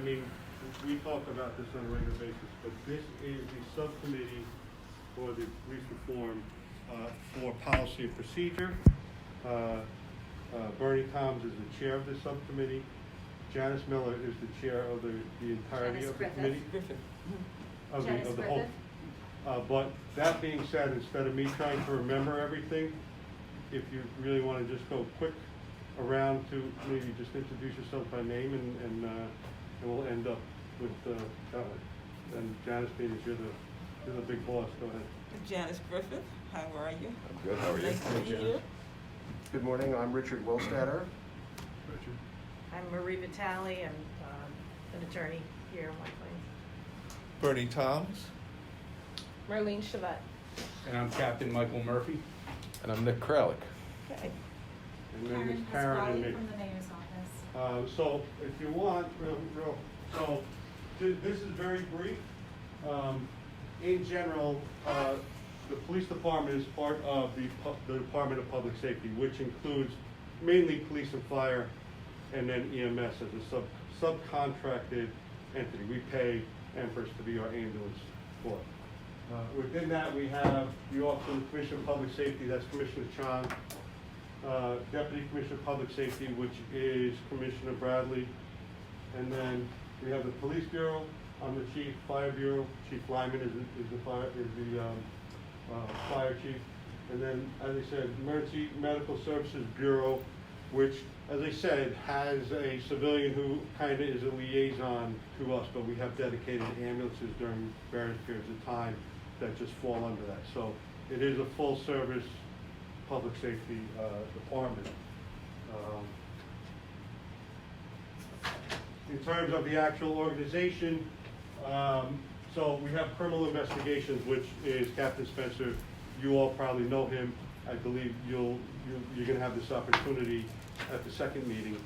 I mean, we talk about this on a regular basis, but this is the subcommittee for the police reform for policy and procedure. Bernie Toms is the chair of the subcommittee. Janice Miller is the chair of the entirety of the committee. Of the whole. But that being said, instead of me trying to remember everything, if you really want to just go quick around to maybe just introduce yourself by name, and we'll end up with that one. And Janice, being as you're the big boss, go ahead. Janice Griffith, how are you? I'm good, how are you? Nice to meet you. Good morning, I'm Richard Wilstadter. Richard. I'm Marie Vitale. I'm an attorney here in White Plains. Bernie Toms. Marlene Chavette. And I'm Captain Michael Murphy. And I'm Nick Kralik. Okay. And then there's Karen and me. From the mayor's office. So if you want, so this is very brief. In general, the police department is part of the Department of Public Safety, which includes mainly police and fire, and then EMS as a subcontracted entity. We pay Empress to be our ambulance corps. Within that, we have the Office of the Commissioner of Public Safety, that's Commissioner Chong. Deputy Commissioner of Public Safety, which is Commissioner Bradley. And then we have the Police Bureau. I'm the Chief. Fire Bureau. Chief Lyman is the fire chief. And then, as I said, Emergency Medical Services Bureau, which, as I said, has a civilian who kind of is a liaison to us, but we have dedicated ambulances during various periods of time that just fall under that. So it is a full-service public safety department. In terms of the actual organization, so we have criminal investigations, which is Captain Spencer. You all probably know him. I believe you're going to have this opportunity at the second meeting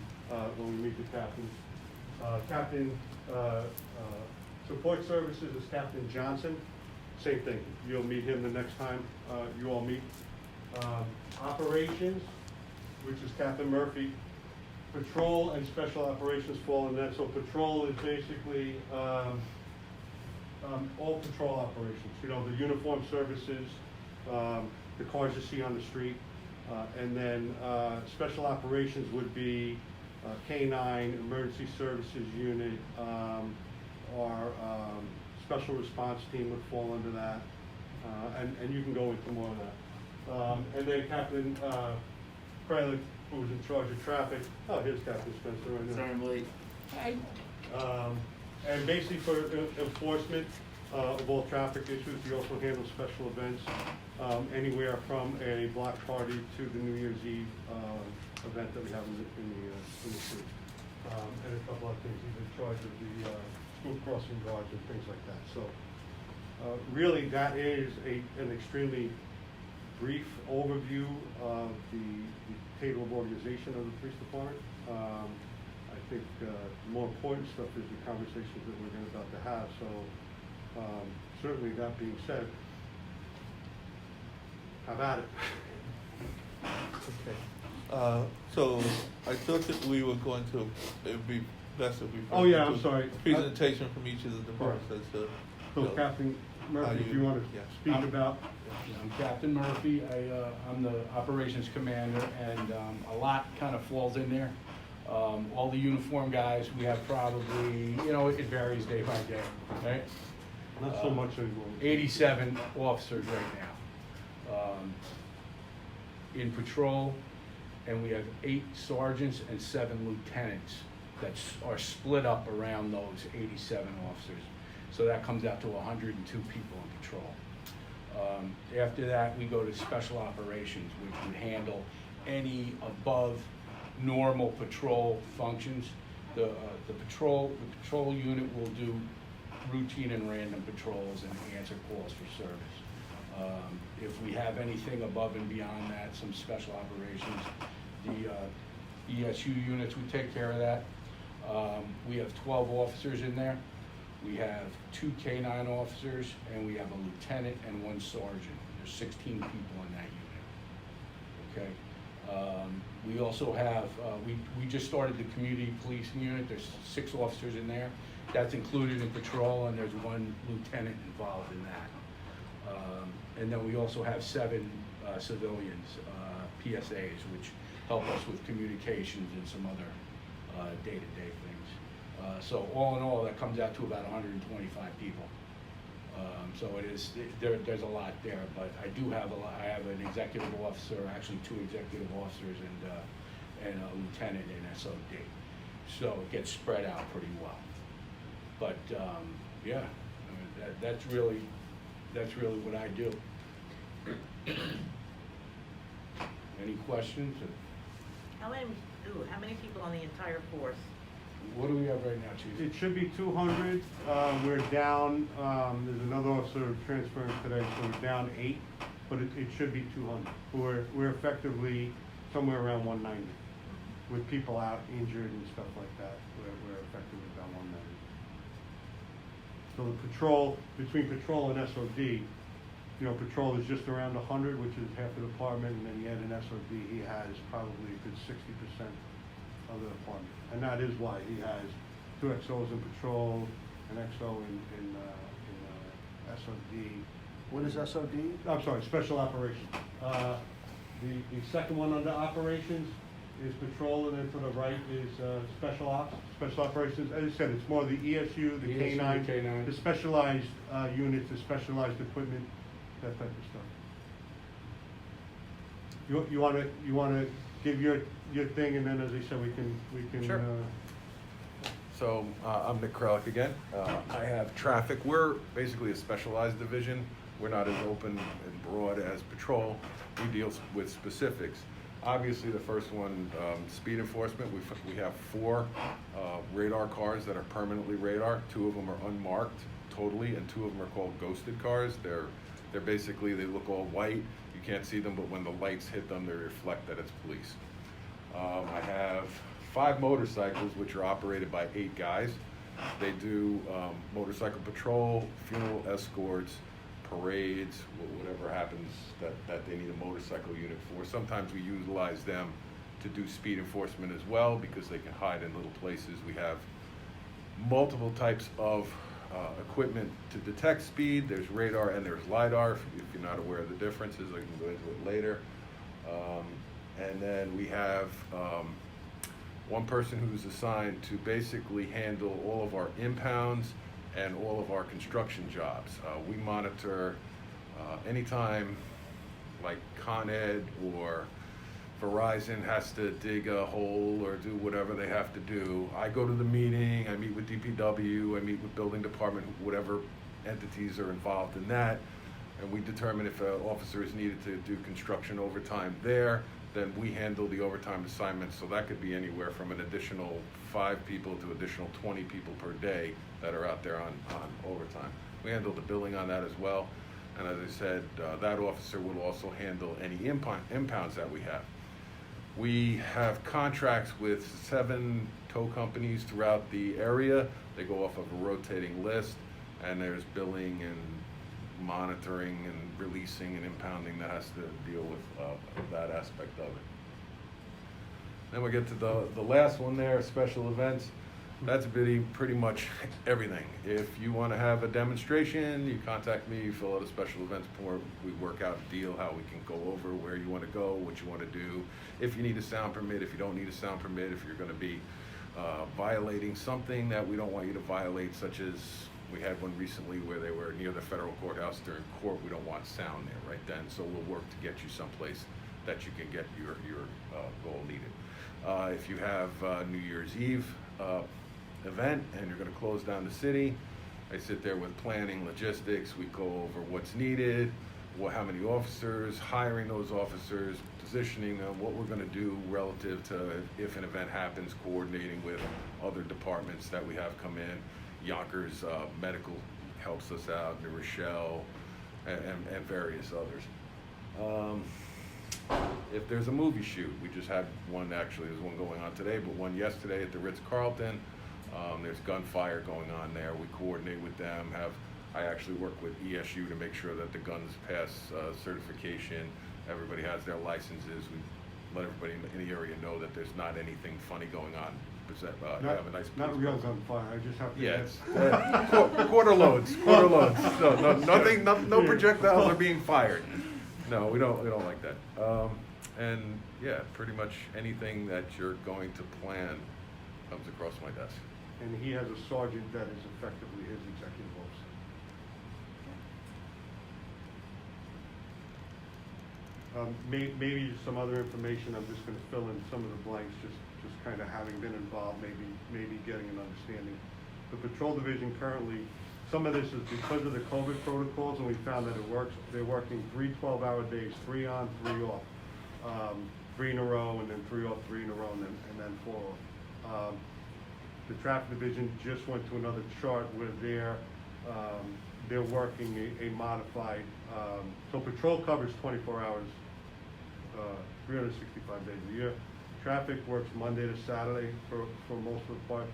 when we meet the captain. Captain Support Services is Captain Johnson. Same thing. You'll meet him the next time you all meet. Operations, which is Captain Murphy. Patrol and Special Operations fall in that. So patrol is basically all patrol operations. You know, the uniform services, the cars you see on the street, and then Special Operations would be K-9, Emergency Services Unit, our Special Response Team would fall under that, and you can go into more of that. And then Captain Kralik, who's in charge of traffic. Oh, here's Captain Spencer right now. Sorry I'm late. Hi. And basically for enforcement of all traffic issues, we also handle special events, anywhere from a block party to the New Year's Eve event that we have in the city. And a couple other things. He's in charge of the school crossing guards and things like that. So really that is an extremely brief overview of the table of organization of the police department. I think the more important stuff is the conversations that we're about to have. So certainly that being said, how about it? Okay. So I thought that we were going to, it would be best if we. Oh, yeah, I'm sorry. A presentation from each of the departments as to. So Captain Murphy, if you want to speak about. I'm Captain Murphy. I'm the operations commander, and a lot kind of falls in there. All the uniform guys, we have probably, it varies day by day, right? Not so much anymore. 87 officers right now in patrol, and we have 8 sergeants and 7 lieutenants that are split up around those 87 officers. So that comes out to 102 people in patrol. After that, we go to special operations, which would handle any above normal patrol functions. The patrol unit will do routine and random patrols and answer calls for service. If we have anything above and beyond that, some special operations, the ESU units would take care of that. We have 12 officers in there. We have 2 K-9 officers, and we have a lieutenant and 1 sergeant. There's 16 people in that unit. Okay. We also have, we just started the community policing unit. There's 6 officers in there. That's included in patrol, and there's 1 lieutenant involved in that. And then we also have 7 civilians, PSAs, which help us with communications and some other day-to-day things. So all in all, that comes out to about 125 people. So it is, there's a lot there, but I do have I have an executive officer, actually 2 executive officers and a lieutenant in SOD. So it gets spread out pretty well. But, yeah, I mean, that's really what I do. Any questions? How many people on the entire force? What do we have right now, Chief? It should be 200. We're down, there's another officer transferring today, so we're down 8, but it should be 200. We're effectively somewhere around 190. With people out injured and stuff like that, we're effectively about 190. So the patrol, between patrol and SOD, patrol is just around 100, which is half the department, and then you add an SOD, he has probably a good 60% of the department. And that is why he has 2 XOs in patrol, an XO in SOD. What is SOD? I'm sorry, special operations. The second one under operations is patrol, and then to the right is special operations. As I said, it's more the ESU, the ESU, K9, K9. the specialized units, the specialized equipment, that type of stuff. You want to give your thing, and then, as I said, we can. Sure. So I'm Nick Kralik again. I have traffic. We're basically a specialized division. We're not as open and broad as patrol. We deal with specifics. Obviously, the first one, speed enforcement. We have 4 radar cars that are permanently radar. 2 of them are unmarked totally, and 2 of them are called ghosted cars. They're basically, they look all white. You can't see them, but when the lights hit them, they reflect that it's police. I have 5 motorcycles, which are operated by 8 guys. They do motorcycle patrol, funeral escorts, parades, whatever happens that they need a motorcycle unit for. Sometimes we utilize them to do speed enforcement as well, because they can hide in little places. We have multiple types of equipment to detect speed. There's radar and there's LiDAR, if you're not aware of the differences. I can go into it later. And then we have one person who's assigned to basically handle all of our impounds and all of our construction jobs. We monitor anytime like Con Ed or Verizon has to dig a hole or do whatever they have to do. I go to the meeting, I meet with DPW, I meet with building department, whatever entities are involved in that, and we determine if an officer is needed to do construction overtime there, then we handle the overtime assignments. So that could be anywhere from an additional 5 people to additional 20 people per day that are out there on overtime. We handle the billing on that as well. And as I said, that officer will also handle any impounds that we have. We have contracts with 7 tow companies throughout the area. They go off of a rotating list, and there's billing and monitoring and releasing and impounding that has to deal with that aspect of it. Then we get to the last one there, special events. That's pretty much everything. If you want to have a demonstration, you contact me, you fill out a special events form, we work out a deal, how we can go over where you want to go, what you want to do, if you need a sound permit, if you don't need a sound permit, if you're going to be violating something that we don't want you to violate, such as we had one recently where they were near the federal courthouse during court. We don't want sound there right then, so we'll work to get you someplace that you can get your goal needed. If you have New Year's Eve event and you're going to close down the city, I sit there with planning, logistics, we go over what's needed, how many officers, hiring those officers, positioning them, what we're going to do relative to if an event happens, coordinating with other departments that we have come in. Yonkers Medical helps us out, New Rochelle, and various others. If there's a movie shoot, we just had one, actually there's one going on today, but one yesterday at the Ritz-Carlton. There's gunfire going on there. We coordinate with them. I actually work with ESU to make sure that the guns pass certification. Everybody has their licenses. let everybody in the area know that there's not anything funny going on. You Not, have a nice not police real presence. gunfire, I just have to. Yeah, it's quarter loads. No, nothing, no projectiles are being fired. No, we don't like that. And yeah, pretty much anything that you're going to plan comes across my desk. And he has a sergeant that is effectively his executive officer. Maybe some other information, I'm just gonna fill in some of the blanks, just kind of having been involved, maybe getting an understanding. The patrol division currently, some of this is because of the COVID protocols, and we found that it works. They're working 3 12-hour days, 3 on, 3 off, 3 in a row, and then 3 off, 3 in a row, and then 4 off. The traffic division just went to another chart where they're working a modified, so patrol covers 24 hours, 365 days a year. Traffic works Monday to Saturday for most of the part,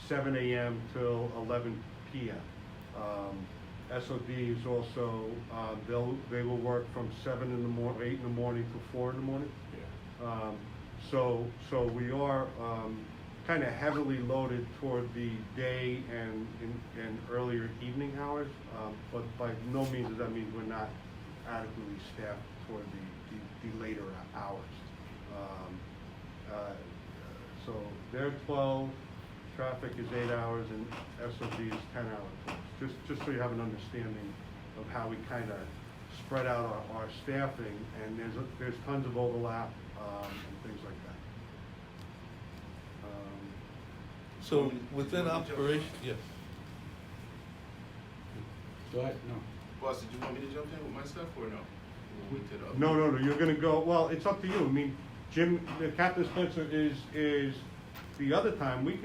7 a.m. till 11 p.m. SODs also, they will work from 8 in the morning to 4 in the morning. Yeah. So we are kind of heavily loaded toward the day and earlier evening hours, but by no means does that mean we're not adequately staffed toward the later hours. So they're 12, traffic is 8 hours, and SOD is 10 hours. Just so you have an understanding of how we kind of spread out our staffing, and there's tons of overlap and things like that. So within operation, yes. Go ahead, no. Boss, did you want me to jump in with my stuff or no? We'll wait till the other- No, you're gonna go, well, it's up to you. I mean, Jim, Captain Spencer is the other time, we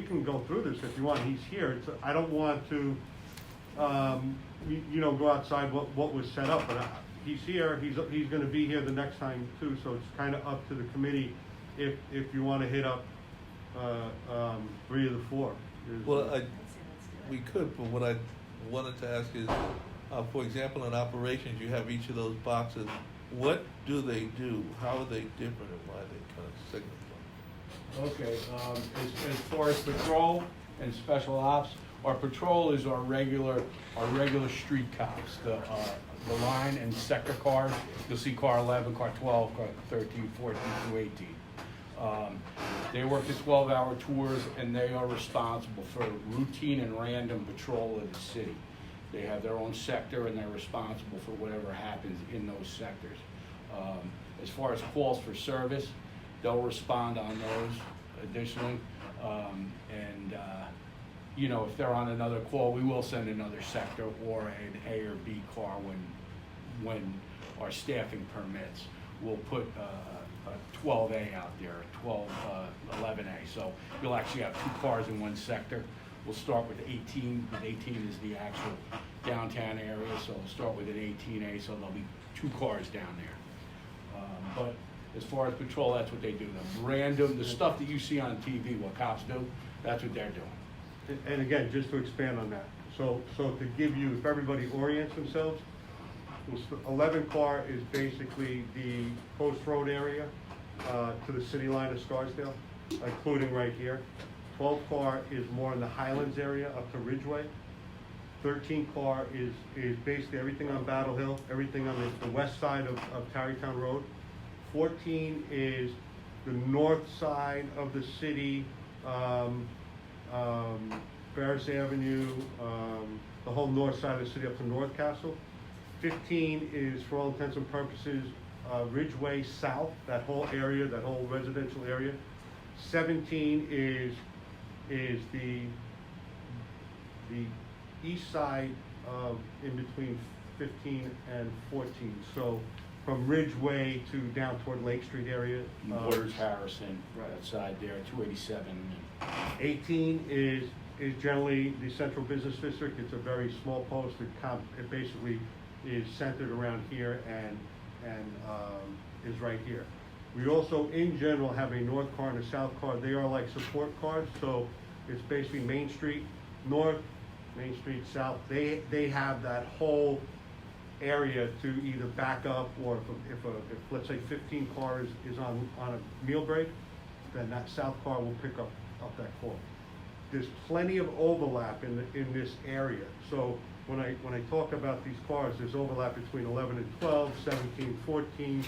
can go through this if you want. He's here. I don't want to, go outside what was set up, but he's here. He's gonna be here the next time too, so it's kind of up to the committee if you want to hit up 3 of the 4. Well, we could, but what I wanted to ask is, for example, in operations, you have each of those boxes. What do they do? How are they different, and why are they kind of signifying? Okay, as far as patrol and special ops, our patrol is our regular street cops, the line and sector cars. You'll see car 11, car 12, car 13, 14 through 18. They work the 12-hour tours, and they are responsible for routine and random patrol of the city. They have their own sector, and they're responsible for whatever happens in those sectors. As far as calls for service, they'll respond on those additionally. If they're on another call, we will send another sector or an A or B car when our staffing permits. We'll put a 12A out there, 11A. So you'll actually have 2 cars in one sector. We'll start with 18, but 18 is the actual downtown area, so we'll start with an 18A, so there'll be 2 cars down there. But as far as patrol, that's what they do. The stuff that you see on TV, what cops do, that's what they're doing. And again, just to expand on that, so to give you, if everybody orients themselves, 11 car is basically the Post Road area to the city line of Scarsdale, including right here. 12 car is more in the Highlands area up to Ridgeway. 13 car is basically everything on Battle Hill, everything on the west side of Tarrytown Road. 14 is the north side of the city, Ferris Avenue, the whole north side of the city up to North Castle. 15 is, for all intents and purposes, Ridgeway South, that whole area, that whole residential area. 17 is the east side of, in between 15 and 14. So from Ridgeway to down toward Lake Street area. Borders Harrison, Right. that side there, 287. 18 is generally the central business district. It's a very small post. It basically is centered around here and is right here. We also, in general, have a north car and a south car. They are like support cars, so it's basically Main Street North, Main Street South. They have that whole area to either back up, or if let's say 15 cars is on a meal break, then that south car will pick up that car. There's plenty of overlap in this area. So when I talk about these cars, there's overlap between 11 and 12, 17, 14,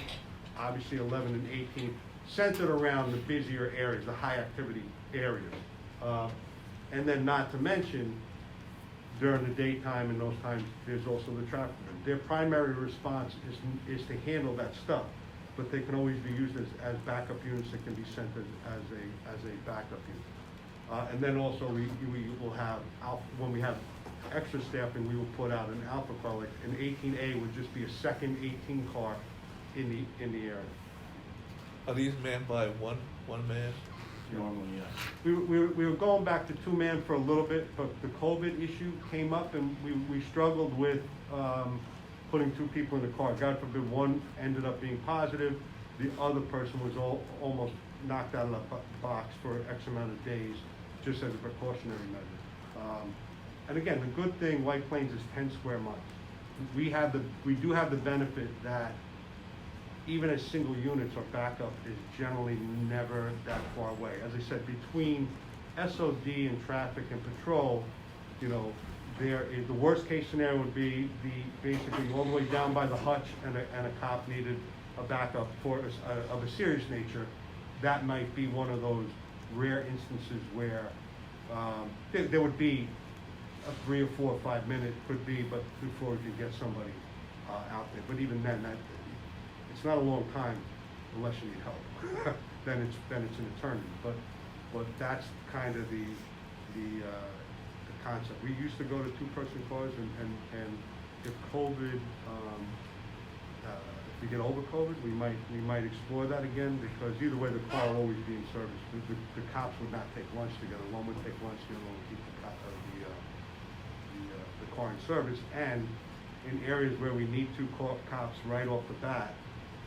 obviously 11 and 18, centered around the busier areas, the high activity areas. And then not to mention, during the daytime and those times, there's also the traffic. Their primary response is to handle that stuff, but they can always be used as backup units that can be sent as a backup unit. And then also we will have, when we have extra staffing, we will put out an alpha car, like an 18A would just be a second 18 car in the area. Are these manned by one man? Normally, yes. We were going back to two-man for a little bit, but the COVID issue came up, and we struggled with putting two people in the car. God forbid one ended up being positive, the other person was almost knocked out of the box for X amount of days, just as a precautionary measure. And again, the good thing, White Plains is 10 square miles. We do have the benefit that even as single units, our backup is generally never that far away. As I said, between SOD and traffic and patrol, you know, the worst case scenario would be basically all the way down by the hutch, and a cop needed a backup of a serious nature. That might be one of those rare instances where there would be a 3 or 4 or 5 minute could be, but before we could get somebody out there. But even then, it's not a long time unless you need help. then it's an eternity. But that's kind of the concept. We used to go to 2-person cars, and if COVID, if we get over COVID, we might explore that again, because either way the car will always be in service. The cops would not take lunch together. One would take lunch, the other one would keep the car in service. And in areas where we need 2 cops right off the bat,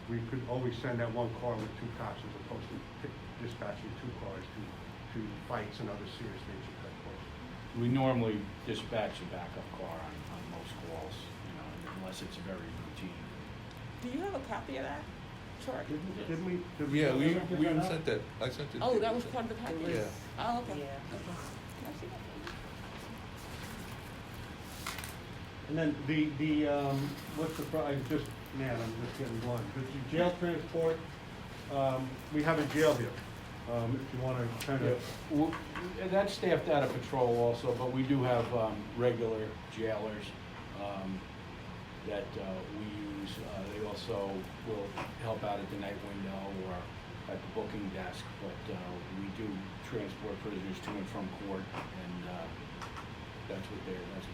we could always send that 1 car with 2 cops, as opposed to dispatching 2 cars to fights and other serious nature type calls. We normally dispatch a backup car on most calls, you know, unless it's very routine. Do you have a copy of that chart? Did we? Yeah, we even sent that, I sent it. Oh, that was part of the package? Yeah. Oh, okay. Yeah. Okay. Can I see that? And then what's the, I'm just getting blind. The jail transport, we have a jail here, if you want to kind of. And that's staffed out of patrol also, but we do have regular jailers that we use. They also will help out at the night window or at the booking desk, but we do transport prisoners to and from court, and that's what they're involved in.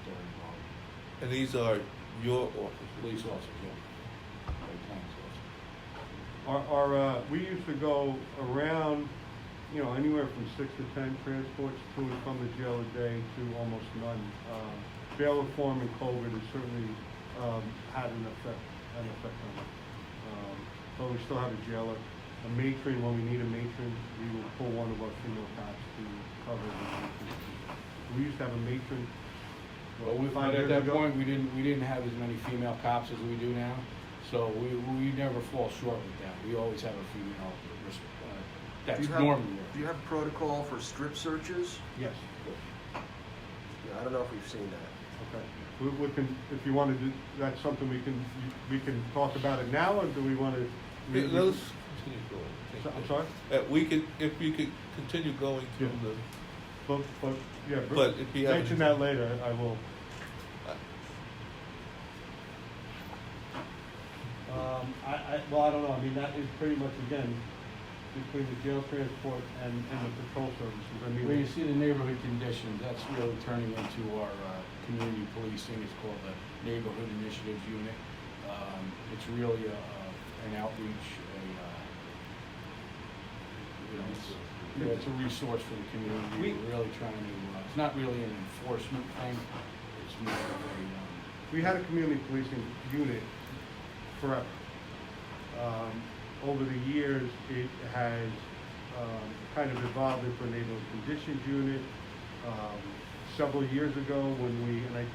And these are your officers? Police officers, yeah. White Plains officers. We used to go around, you know, anywhere from 6 to 10 transports to and from the jail a day to almost none. Bail reform and COVID has certainly had an effect on it. But we still have a jailer. A matron, when we need a matron, we will pull one of our female cops to cover the matron. We used to have a matron. Well, Five at years that ago. point, we didn't have as many female cops as we do now, so we never fall short with that. We always have a female, that's normally there. Do you have a protocol for strip searches? Yes. Yeah, I don't know if we've seen that. Okay. We can, if you want to do, that's something we can talk about it now, or do we want to? Let us continue going. I'm sorry? If you could continue going through Yeah. the, But yeah, But if you haven't- mention that later, I will. Well, I don't know, I mean, that is pretty much, again, between the jail transport and the patrol services, I mean. Where you see the neighborhood conditions, that's really turning into our community policing. It's called the Neighborhood Initiatives Unit. It's really an outreach, it's a resource for the community. We're really trying to, it's not really an enforcement thing, it's more of a, We had a community policing unit forever. Over the years, it has kind of evolved into a neighborhood conditions unit. several years ago when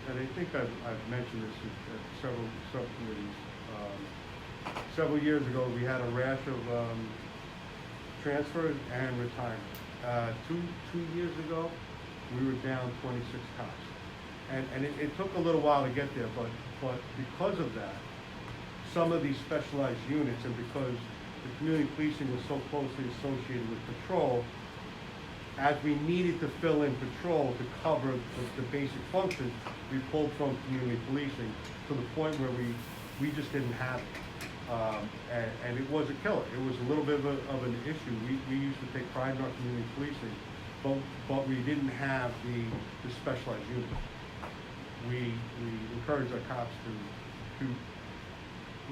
and I think I've mentioned this at several subcommittees. Several years ago, we had a rash of transfers and retirement. Two years ago, we were down 26 cops. And it took a little while to get there, but because of that, some of these specialized units, and because the community policing was so closely associated with patrol, as we needed to fill in patrol to cover the basic functions, we pulled from community policing to the point where we just didn't have it. And it was a killer. It was a little bit of an issue. We used to take pride in our community policing, but we didn't have the specialized unit. We encouraged our cops to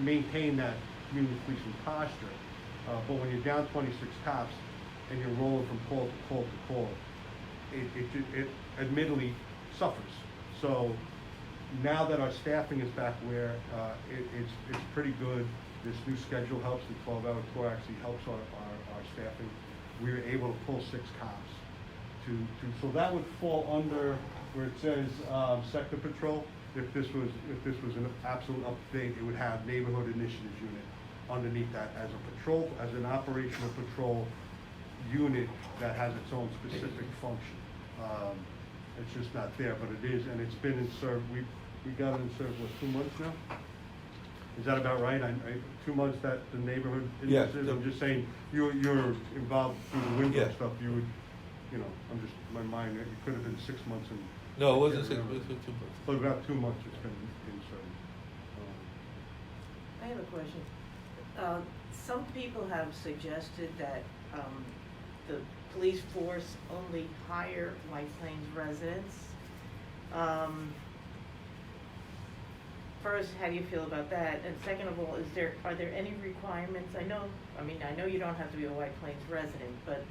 maintain that community policing posture. But when you're down 26 cops and you're rolling from call to call to call, it admittedly suffers. So now that our staffing is back where it's pretty good, this new schedule helps. The 12-hour tour actually helps our staffing. We were able to pull 6 cops so that would fall under where it says sector patrol. If this was an absolute update, it would have neighborhood initiatives unit underneath that as an operational patrol unit that has its own specific function. It's just not there, but it is, and it's been in serve. We got it in serve, what, 2 months now? Is that about right? 2 months that the neighborhood Yes. initiatives? I'm just saying, you're involved through the window Yes. stuff. You would, I'm just, my mind, it could have been 6 months and. No, it wasn't 6 months, it was 2 months. So about 2 months it's been in serve. I have a question. Some people have suggested that the police force only hire White Plains residents. First, how do you feel about that? And second of all, are there any requirements? I know you don't have to be a White Plains resident, but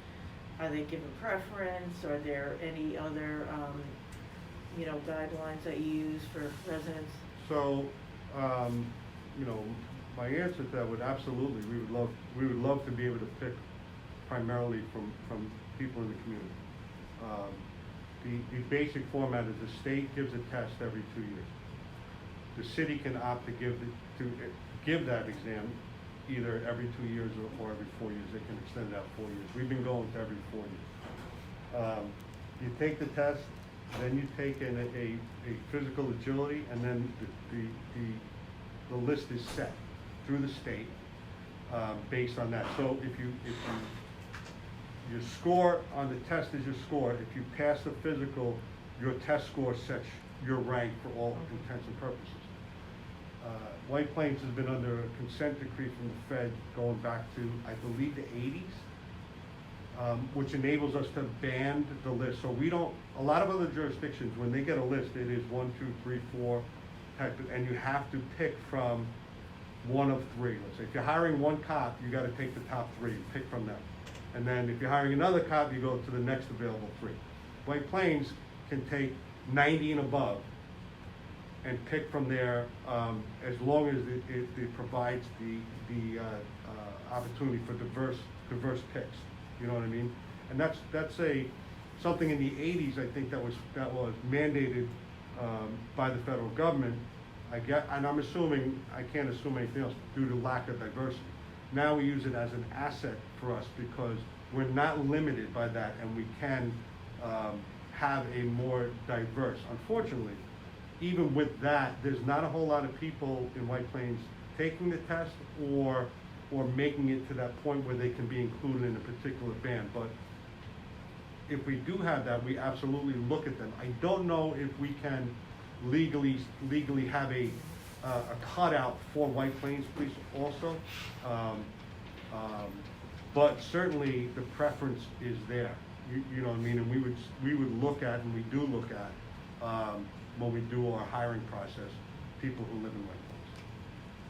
are they given preference? Are there any other, guidelines that you use for residents? So, my answer to that would absolutely, we would love to be able to pick primarily from people in the community. The basic format is the state gives a test every 2 years. The city can opt to give that exam either every 2 years or every 4 years. They can extend it out 4 years. We've been going to every 4 years. You take the test, then you take in a physical agility, and then the list is set through the state based on that. So if your score on the test is your score. If you pass the physical, your test score sets your rank for all intents and purposes. White Plains has been under a consent decree from the Fed going back to, I believe, the 80s, which enables us to band the list. So a lot of other jurisdictions, when they get a list, it is 1, 2, 3, 4 type, and you have to pick from one of 3. Let's say if you're hiring 1 cop, you got to take the top 3 and pick from them. And then if you're hiring another cop, you go to the next available 3. White Plains can take 90 and above and pick from there, as long as it provides the opportunity for diverse picks. You know what I mean? And that's something in the 80s. I think that was mandated by the federal government. And I'm assuming, I can't assume anything else due to lack of diversity. Now we use it as an asset for us because we're not limited by that, and we can have a more diverse. Unfortunately, even with that, there's not a whole lot of people in White Plains taking the test or making it to that point where they can be included in a particular band. But if we do have that, we absolutely look at them. I don't know if we can legally have a cutout for White Plains Police also. But certainly the preference is there. You know what I mean? And we would look at, and we do look at, when we do our hiring process, people who live in White Plains.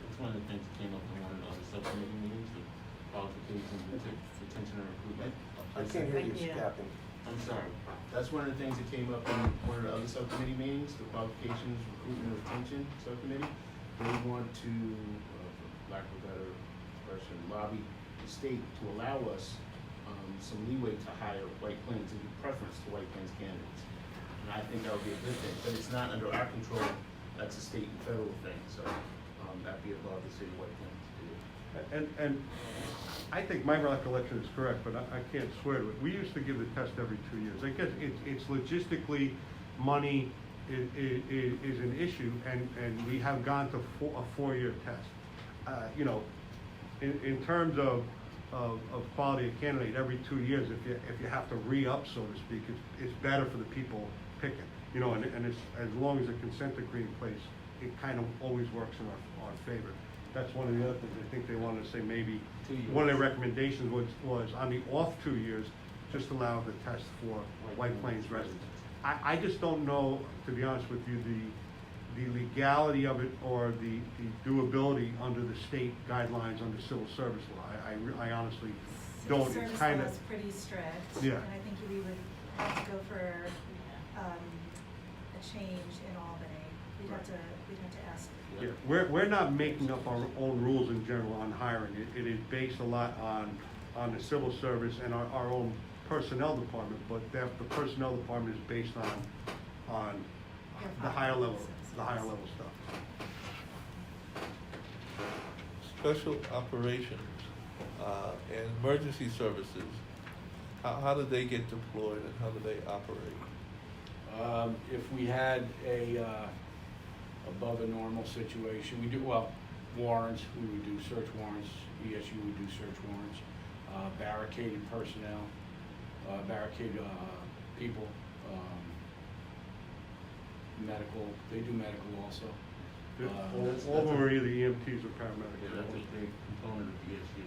That's one of the things that came up in one of the other subcommittee meetings, the qualifications, retention and recruitment. I can't hear you, Yeah. Captain. I'm sorry. That's one of the things that came up in one of the other subcommittee meetings, the qualifications, recruitment and retention subcommittee. They want to, for lack of a better expression, lobby the state to allow us some leeway to hire White Plains, to give preference to White Plains candidates. And I think that would be a good thing, but it's not under our control, that's a state and federal thing, so, that'd be above the city of White Plains to do. And I think my recollection is correct, but I can't swear to it. We used to give the test every 2 years. I guess it's logistically, money is an issue, and we have gone to a 4-year test. You know, in terms of quality of candidate, every 2 years, if you have to re-up, so to speak, it's better for the people picking. You know, and it's, as long as the consent decree in place, it kind of always works in our favor. That's one of the other things I think they wanted to say, maybe 2 years. one of their recommendations was on the off 2 years, just allow the test for White Plains residents. I just don't know, to be honest with you, the legality of it or the doability under the state guidelines under civil service law. I honestly don't. Civil It's service kind law of, is pretty strict. Yeah. And I think we would have to go for, a change in Albany. We'd have to ask. yeah, we're not making up our own rules in general on hiring. It is based a lot on the civil service and our own personnel department, but the personnel department is based on the higher level stuff. Special operations, and emergency services, how do they get deployed and how do they operate? If we had a, above a normal situation, we do, well, warrants, we would do search warrants, ESU would do search warrants, barricaded personnel, barricade, people, medical, they do medical also. All of them are either EMTs or paramedics. Yeah, that's a big component of the ESU.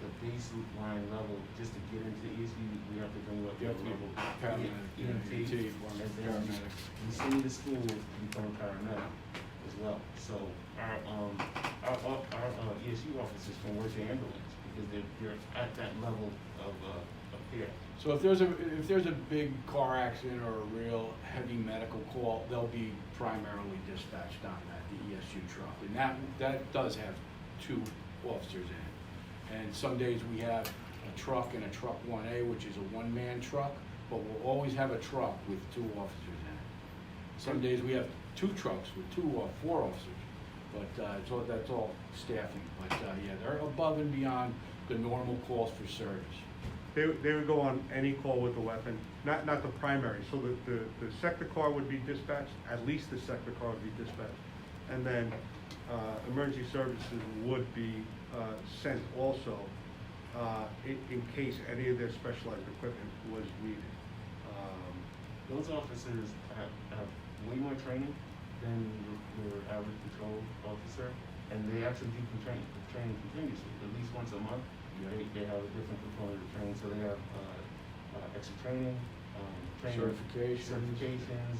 The baseline level, just to get into ESU, we have to bring up You the have to be level. paramedic, EMT, And then paramedics. you send to school, you become a paramedic as well. So our ESU officers can work the ambulance because they're at that level of care. So if there's a big car accident or a real heavy medical call, they'll be primarily dispatched on that, the ESU truck. And that does have 2 officers in it. And some days we have a truck and a truck 1A, which is a one-man truck, but we'll always have a truck with 2 officers in it. Some days we have 2 trucks with 2 or 4 officers, but that's all staffing. But yeah, they're above and beyond the normal calls for service. They would go on any call with a weapon, not the primary. So the sector car would be dispatched, at least the sector car would be dispatched. And then emergency services would be sent also in case any of their specialized equipment was needed. Those officers have way more training than your average patrol officer, and they actually do training continuously, at least once a month. They have a different component of training, so they have extra training, certifications,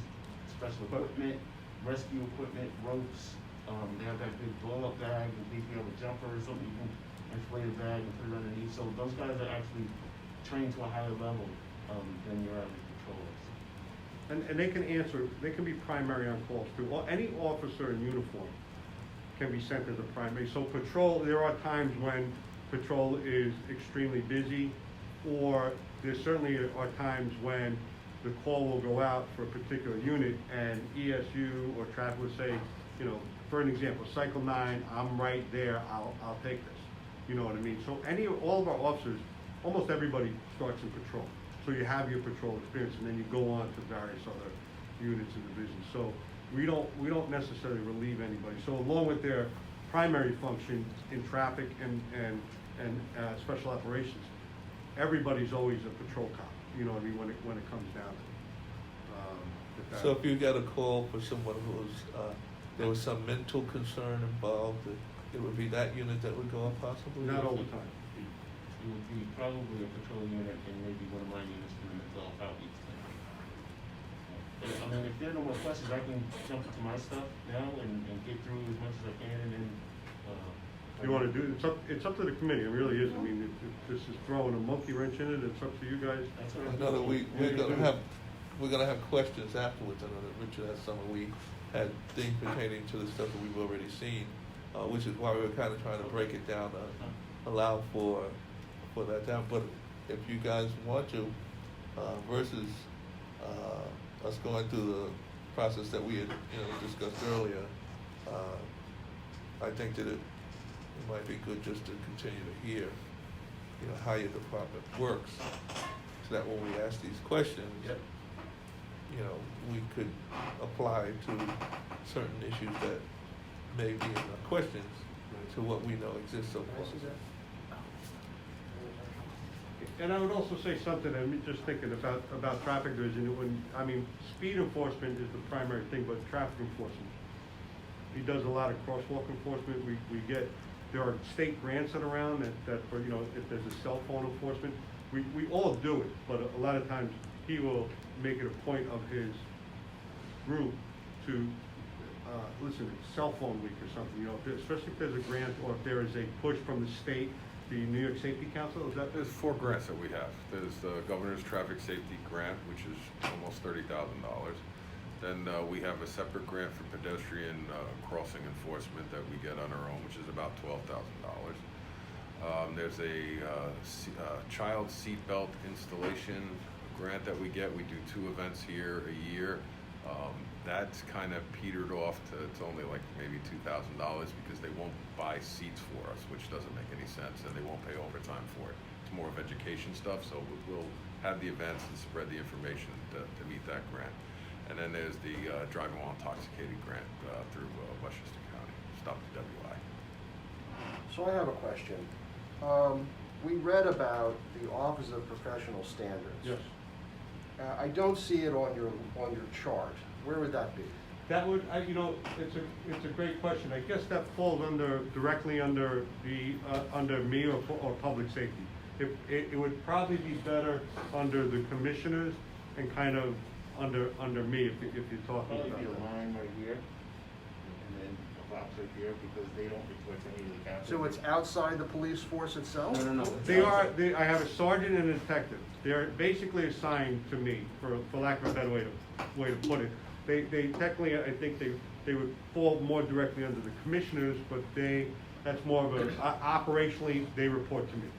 special equipment, rescue equipment, ropes. They have that big blow-up bag in case you have a jumper or something, you can inflate a bag and put it underneath. So those guys are actually trained to a higher level than your average patrollers. And they can answer, they can be primary on calls too. Any officer in uniform can be sent as a primary. So patrol, there are times when patrol is extremely busy, or there certainly are times when the call will go out for a particular unit and ESU or traffic would say, you know, for an example, cycle 9, I'm right there, I'll take this. You know what I mean? So all of our officers, almost everybody starts in patrol. So you have your patrol experience and then you go on to various other units and divisions. So we don't necessarily relieve anybody. So along with their primary function in traffic and special operations, everybody's always a patrol cop. You know what I mean, when it comes down to it. So if you got a call for someone who's, there was some mental concern involved, it would be that unit that would go up possibly? Not all the time. It would be probably a patrol unit and maybe one of my units from the mental health outreach thing. I mean, if there are no more questions, I can jump into my stuff now and get through as much as I can and then, You want to do, it's up to the committee, it really is. I mean, if this is throwing a monkey wrench in it, it's up to you guys. that's what I I'm know that doing. we're gonna have questions afterwards. I know that Richard has some, and we had things pertaining to the stuff that we've already seen, which is why we were kind of trying to break it down, allow for that down. But if you guys want to, versus us going through the process that we had, discussed earlier, I think that it might be good just to continue to hear, how your department works, so that when we ask these questions, Yep. We could apply to certain issues that may be in our questions to what we know exists so far. And I would also say something, I'm just thinking about traffic division, speed enforcement is the primary thing, but traffic enforcement. He does a lot of crosswalk enforcement, there are state grants that are around that for, if there's a cell phone enforcement, we all do it, but a lot of times he will make it a point of his group to, listen, it's cell phone week or something, especially if there's a grant or if there is a push from the state, the New York Safety Council, is that? There's 4 grants that we have. There's the Governor's Traffic Safety Grant, which is almost $30,000. Then we have a separate grant for pedestrian crossing enforcement that we get on our own, which is about $12,000. There's a child seatbelt installation grant that we get. We do 2 events here a year. That's kind of petered off to, it's only like maybe $2,000 because they won't buy seats for us, which doesn't make any sense, and they won't pay overtime for it. It's more of education stuff, so we'll have the events and spread the information to meet that grant. And then there's the driving while intoxicated grant through Westchester County, Stop the WI. So I have a question. We read about the Office of Professional Standards. Yes. I don't see it on your chart. Where would that be? That would, it's a great question. I guess that falls directly under under me or public safety. It would probably be better under the commissioners and kind of under me if you're talking Probably about be a that. line right here, and then a box right here, because they don't report to any of the council. So it's outside the police force itself? No. I have a sergeant and a detective. They're basically assigned to me, for lack of a better way to put it. They technically, I think they would fall more directly under the commissioners, but that's more of operationally, they report to me.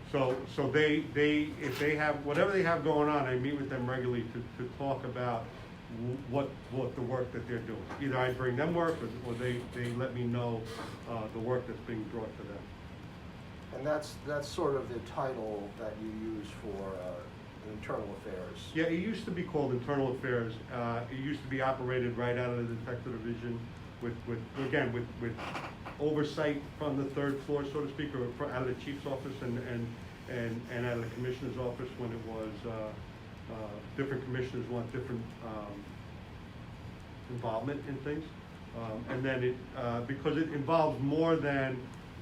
So if they have, whatever they have going on, I meet with them regularly to talk about what the work that they're doing. Either I bring them work, or they let me know the work that's being brought to them. And that's sort of the title that you use for internal affairs. Yeah, it used to be called Internal Affairs. It used to be operated right out of the Detective Division with oversight from the 3rd floor, so to speak, or out of the Chief's office and out of the Commissioner's office when it was, different commissioners want different involvement in things. And then because it involves more than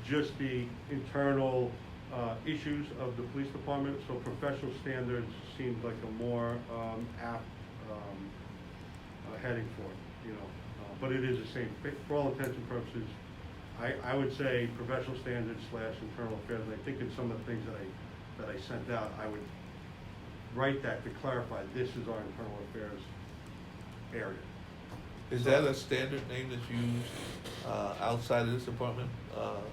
just the internal issues of the police department, so professional standards seems like a more apt heading for it, but it is the same, for all intents and purposes. I would say professional standards / internal affairs, and I think in some of the things that I sent out, I would write that to clarify, this is our internal affairs area. Is that a standard name that's used outside of this department?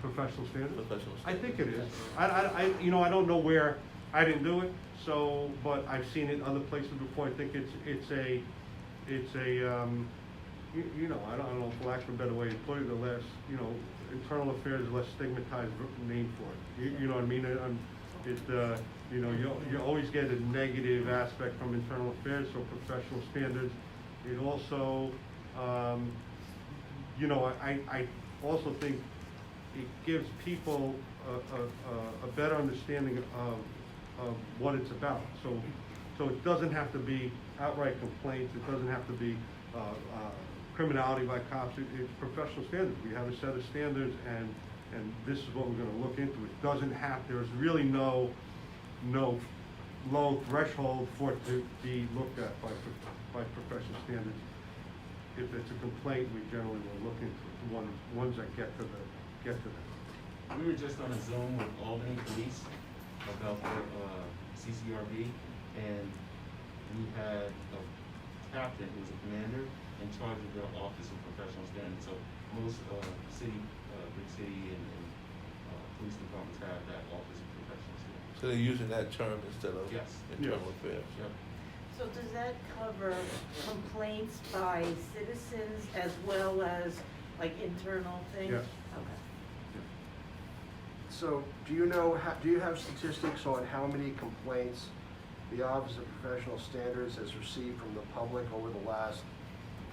Professional standards? Professional I standards. think it is. I don't know where, I didn't do it, but I've seen it other places before. I think it's a I don't know, for lack of a better way to put it, the less, internal affairs, less stigmatized name for it. You know what I mean? You always get a negative aspect from internal affairs, so professional standards. It also, I also think it gives people a better understanding of what it's about. So it doesn't have to be outright complaints. It doesn't have to be criminality by cops. It's professional standards. We have a set of standards, and this is what we're going to look into. It doesn't have. There's really no low threshold for it to be looked at by professional standards. If it's a complaint, we generally will look into it, the ones that get to them. We were just on a Zoom with Albany Police about their CCRB, and we had a captain who was a commander in charge of their Office of Professional Standards. So most big city and police departments have that Office of Professional Standards. So they're using that term instead of Yes. internal affairs. Yep. So does that cover complaints by citizens as well as like internal things? Yes. Okay. So, do you know, do you have statistics on how many complaints the Office of Professional Standards has received from the public over the last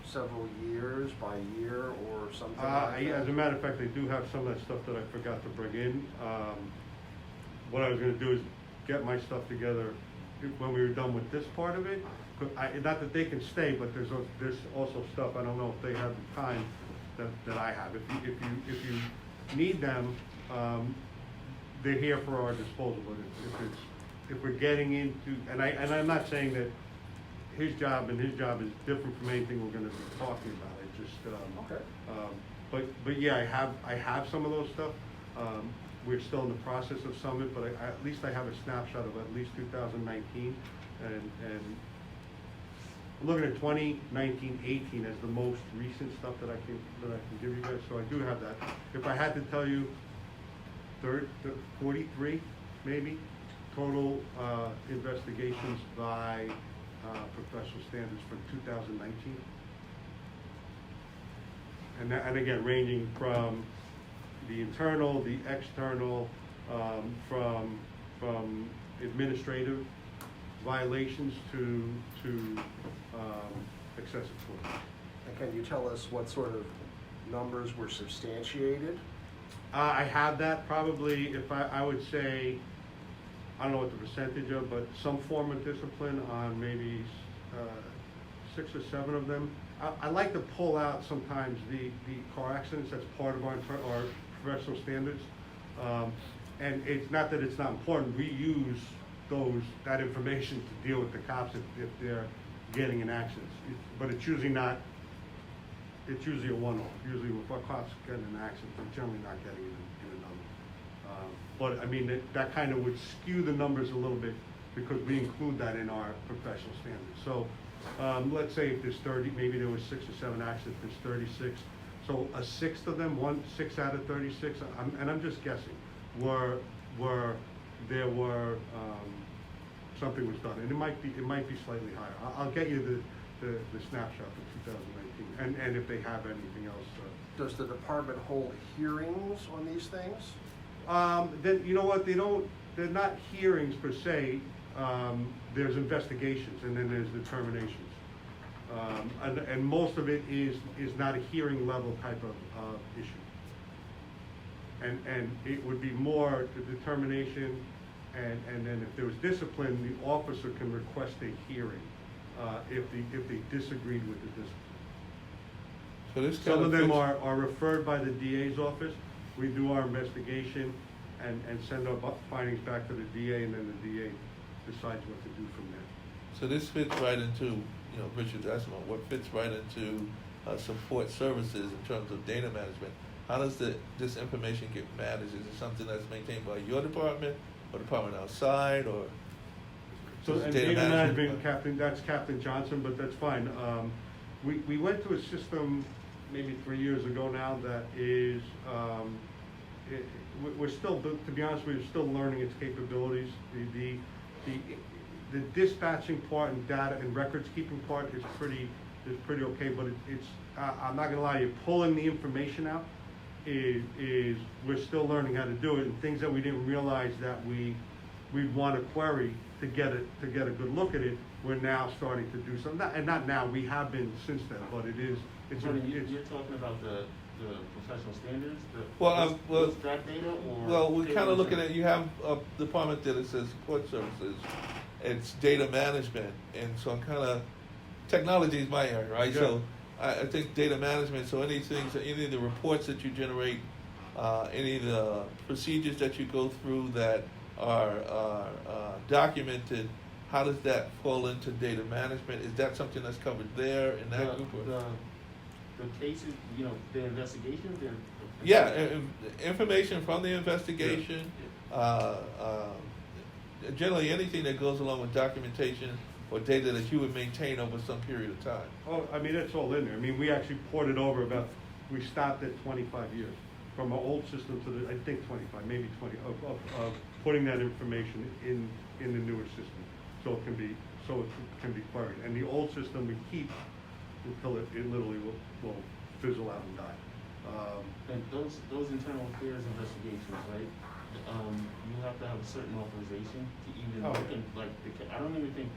several years, by year, or something like that? As a matter of fact, I do have some of that stuff that I forgot to bring in. What I was gonna do is get my stuff together when we were done with this part of it. Not that they can stay, but there's also stuff, I don't know if they have the time that I have. If you need them, they're here for our disposal, but if we're getting into, and I'm not saying that his job is different from anything we're gonna be talking about, I just, Okay. but yeah, I have some of those stuff. We're still in the process of some of it, but at least I have a snapshot of at least 2019, and I'm looking at 2019, 18 as the most recent stuff that I can give you guys, so I do have that. If I had to tell you, 43 maybe, total investigations by professional standards for 2019. And again, ranging from the internal, the external, from administrative violations to excessive force. And can you tell us what sort of numbers were substantiated? I have that probably, if I would say, I don't know what the percentage of, but some form of discipline on maybe 6 or 7 of them. I like to pull out sometimes the car accidents, that's part of our professional standards. And it's not that it's not important, we use that information to deal with the cops if they're getting in accidents. But it's usually a one-off. Usually if our cops get in an accident, they're generally not getting in another. But I mean, that kind of would skew the numbers a little bit because we include that in our professional standards. So let's say if there's 30, maybe there was 6 or 7 accidents, there's 36. So a sixth of them, 6 out of 36, and I'm just guessing, something was done, and it might be slightly higher. I'll get you the snapshot for 2019, and if they have anything else. Does the department hold hearings on these things? Then, you know what, they're not hearings per se, there's investigations and then there's determinations. And most of it is not a hearing level type of issue. And it would be more the determination, and then if there was discipline, the officer can request a hearing, if they disagreed with the discipline. So this Some kind of them fits- are referred by the DA's office. We do our investigation and send our findings back to the DA, and then the DA decides what to do from there. So this fits right into, Richard's asking about what fits right into support services in terms of data management. How does this information get managed? Is it something that's maintained by your department or department outside, or? So, does and data data management, management- that's Captain Johnson, but that's fine. We went to a system maybe 3 years ago now that is, we're still, to be honest, we're still learning its capabilities. The dispatching part and data and records keeping part is pretty okay, but it's I'm not gonna lie, you pulling the information out is we're still learning how to do it, and things that we didn't realize that we'd want to query to get a good look at it, we're now starting to do some, and not now, we have been since then, but You're talking about the professional standards? What's that data, or? Well, we're kind of looking at, you have a department that it says support services, it's data management, and so I'm kind of, technology is my area, right? Yeah. So I think data management, so any of the reports that you generate, any of the procedures that you go through that are documented, how does that fall into data management? Is that something that's covered there in that group? Or? The cases, the investigations, Information from the investigation, generally anything that goes along with documentation or data that you would maintain over some period of time. Oh, I mean, it's all in there. I mean, we actually ported over we stopped at 25 years from our old system to I think 25, maybe 20, of putting that information in the newer system. So so it can be queried. And the old system we keep until it literally will fizzle out and die. And those internal affairs investigations, right? You have to have a certain authorization to even Oh, look yeah. in, like, I don't even think,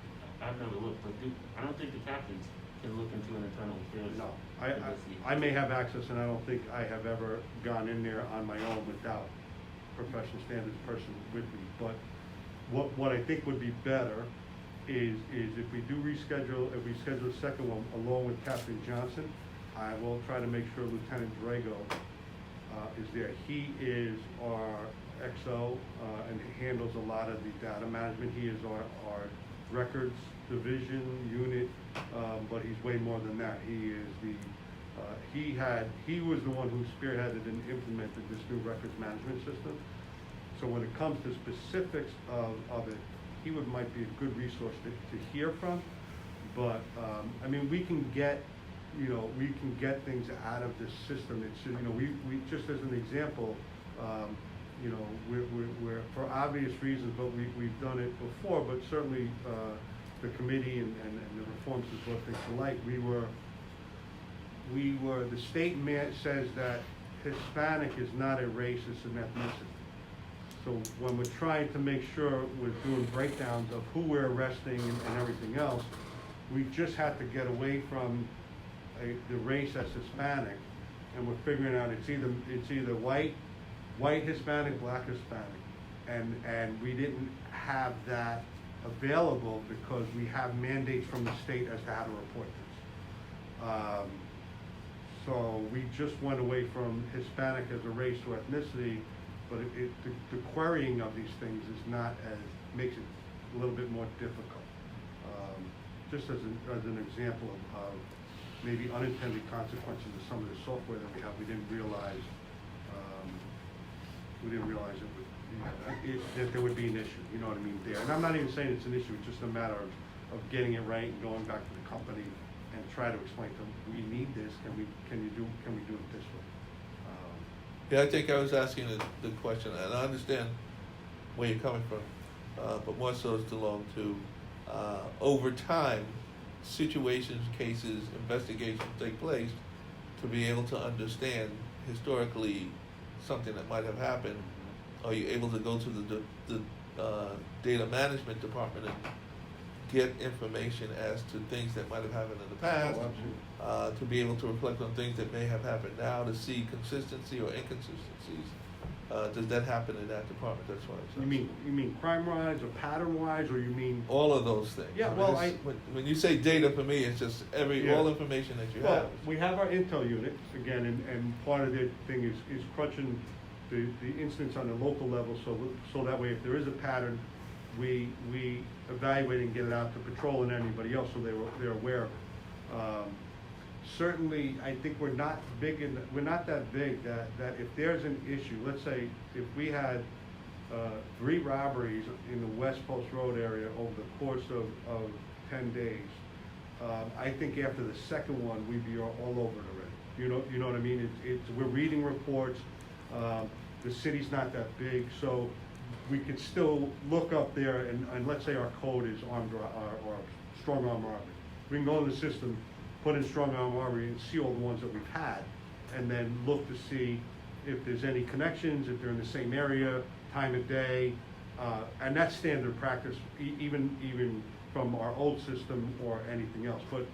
I've never looked, but I don't think the captains can look into an internal affairs. No, investigation. I may have access, and I don't think I have ever gone in there on my own without professional standards person with me. But what I think would be better is if we do reschedule, if we schedule a second one along with Captain Johnson, I will try to make sure Lieutenant Drago is there. He is our XO and handles a lot of the data management. He is our records division unit, but he's way more than that. He is he was the one who spearheaded and implemented this new records management system. So when it comes to specifics of it, he might be a good resource to hear from. But I mean, we can get things out of this system. It's, we just as an example, we're for obvious reasons, but we've done it before. But certainly the committee and the reforms has brought things to light. The state says that Hispanic is not a race, it's an ethnicity. So when we're trying to make sure we're doing breakdowns of who we're arresting and everything else, we just have to get away from the race as Hispanic, and we're figuring out it's either white Hispanic, black Hispanic, and we didn't have that available because we have mandates from the state as to how to report this. So we just went away from Hispanic as a race or ethnicity, but the querying of these things makes it a little bit more difficult. Just as an example of maybe unintended consequences of some of the software that we have, we didn't realize that there would be an issue. You know what I mean? There, and I'm not even saying it's an issue. It's just a matter of getting it right and going back to the company and try to explain to them, we need this. Can we do it this way? Yeah, I think I was asking the question, and I understand where you're coming from, but more so it's along to, over time, situations, cases, investigations take place to be able to understand historically something that might have happened. Are you able to go to the data management department and get information as to things that might have happened in the past, to be able to reflect on things that may have happened now, to see consistency or inconsistencies? Does that happen in that department? That's what I'm saying. You mean crime-wise or pattern-wise, or you mean? All of those things. Yeah, I mean, well, when you say data, for me, it's just all information that you have. We have our intel unit, again, and part of their thing is crunching the incidents on the local level, so that way if there is a pattern, we evaluate and get it out to patrol and anybody else, so they're aware of it. Certainly, I think we're not that big that if there's an issue, let's say if we had 3 robberies in the West Post Road area over the course of 10 days, I think after the second one, we'd be all over it already. You know what I mean? We're reading reports. The city's not that big, so we could still look up there and let's say our code is armed or strong arm robbery. We can go in the system, put in strong arm robbery and see all the ones that we've had, and then look to see if there's any connections, if they're in the same area, time of day, and that's standard practice, even from our old system or anything else. But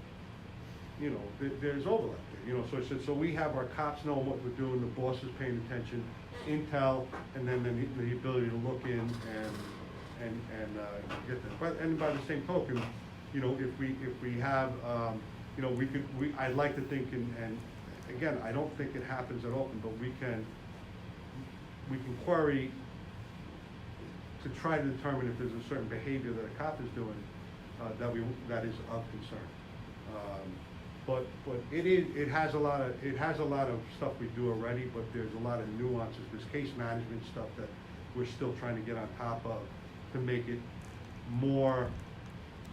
there's overlap there. So we have our cops knowing what we're doing, the boss is paying attention, intel, and then the ability to look in and get that. And by the same token, if we have, I'd like to think, and again, I don't think it happens that often, but we can query to try to determine if there's a certain behavior that a cop is doing that is of concern. But it has a lot of stuff we do already, but there's a lot of nuances. There's case management stuff that we're still trying to get on top of to make it more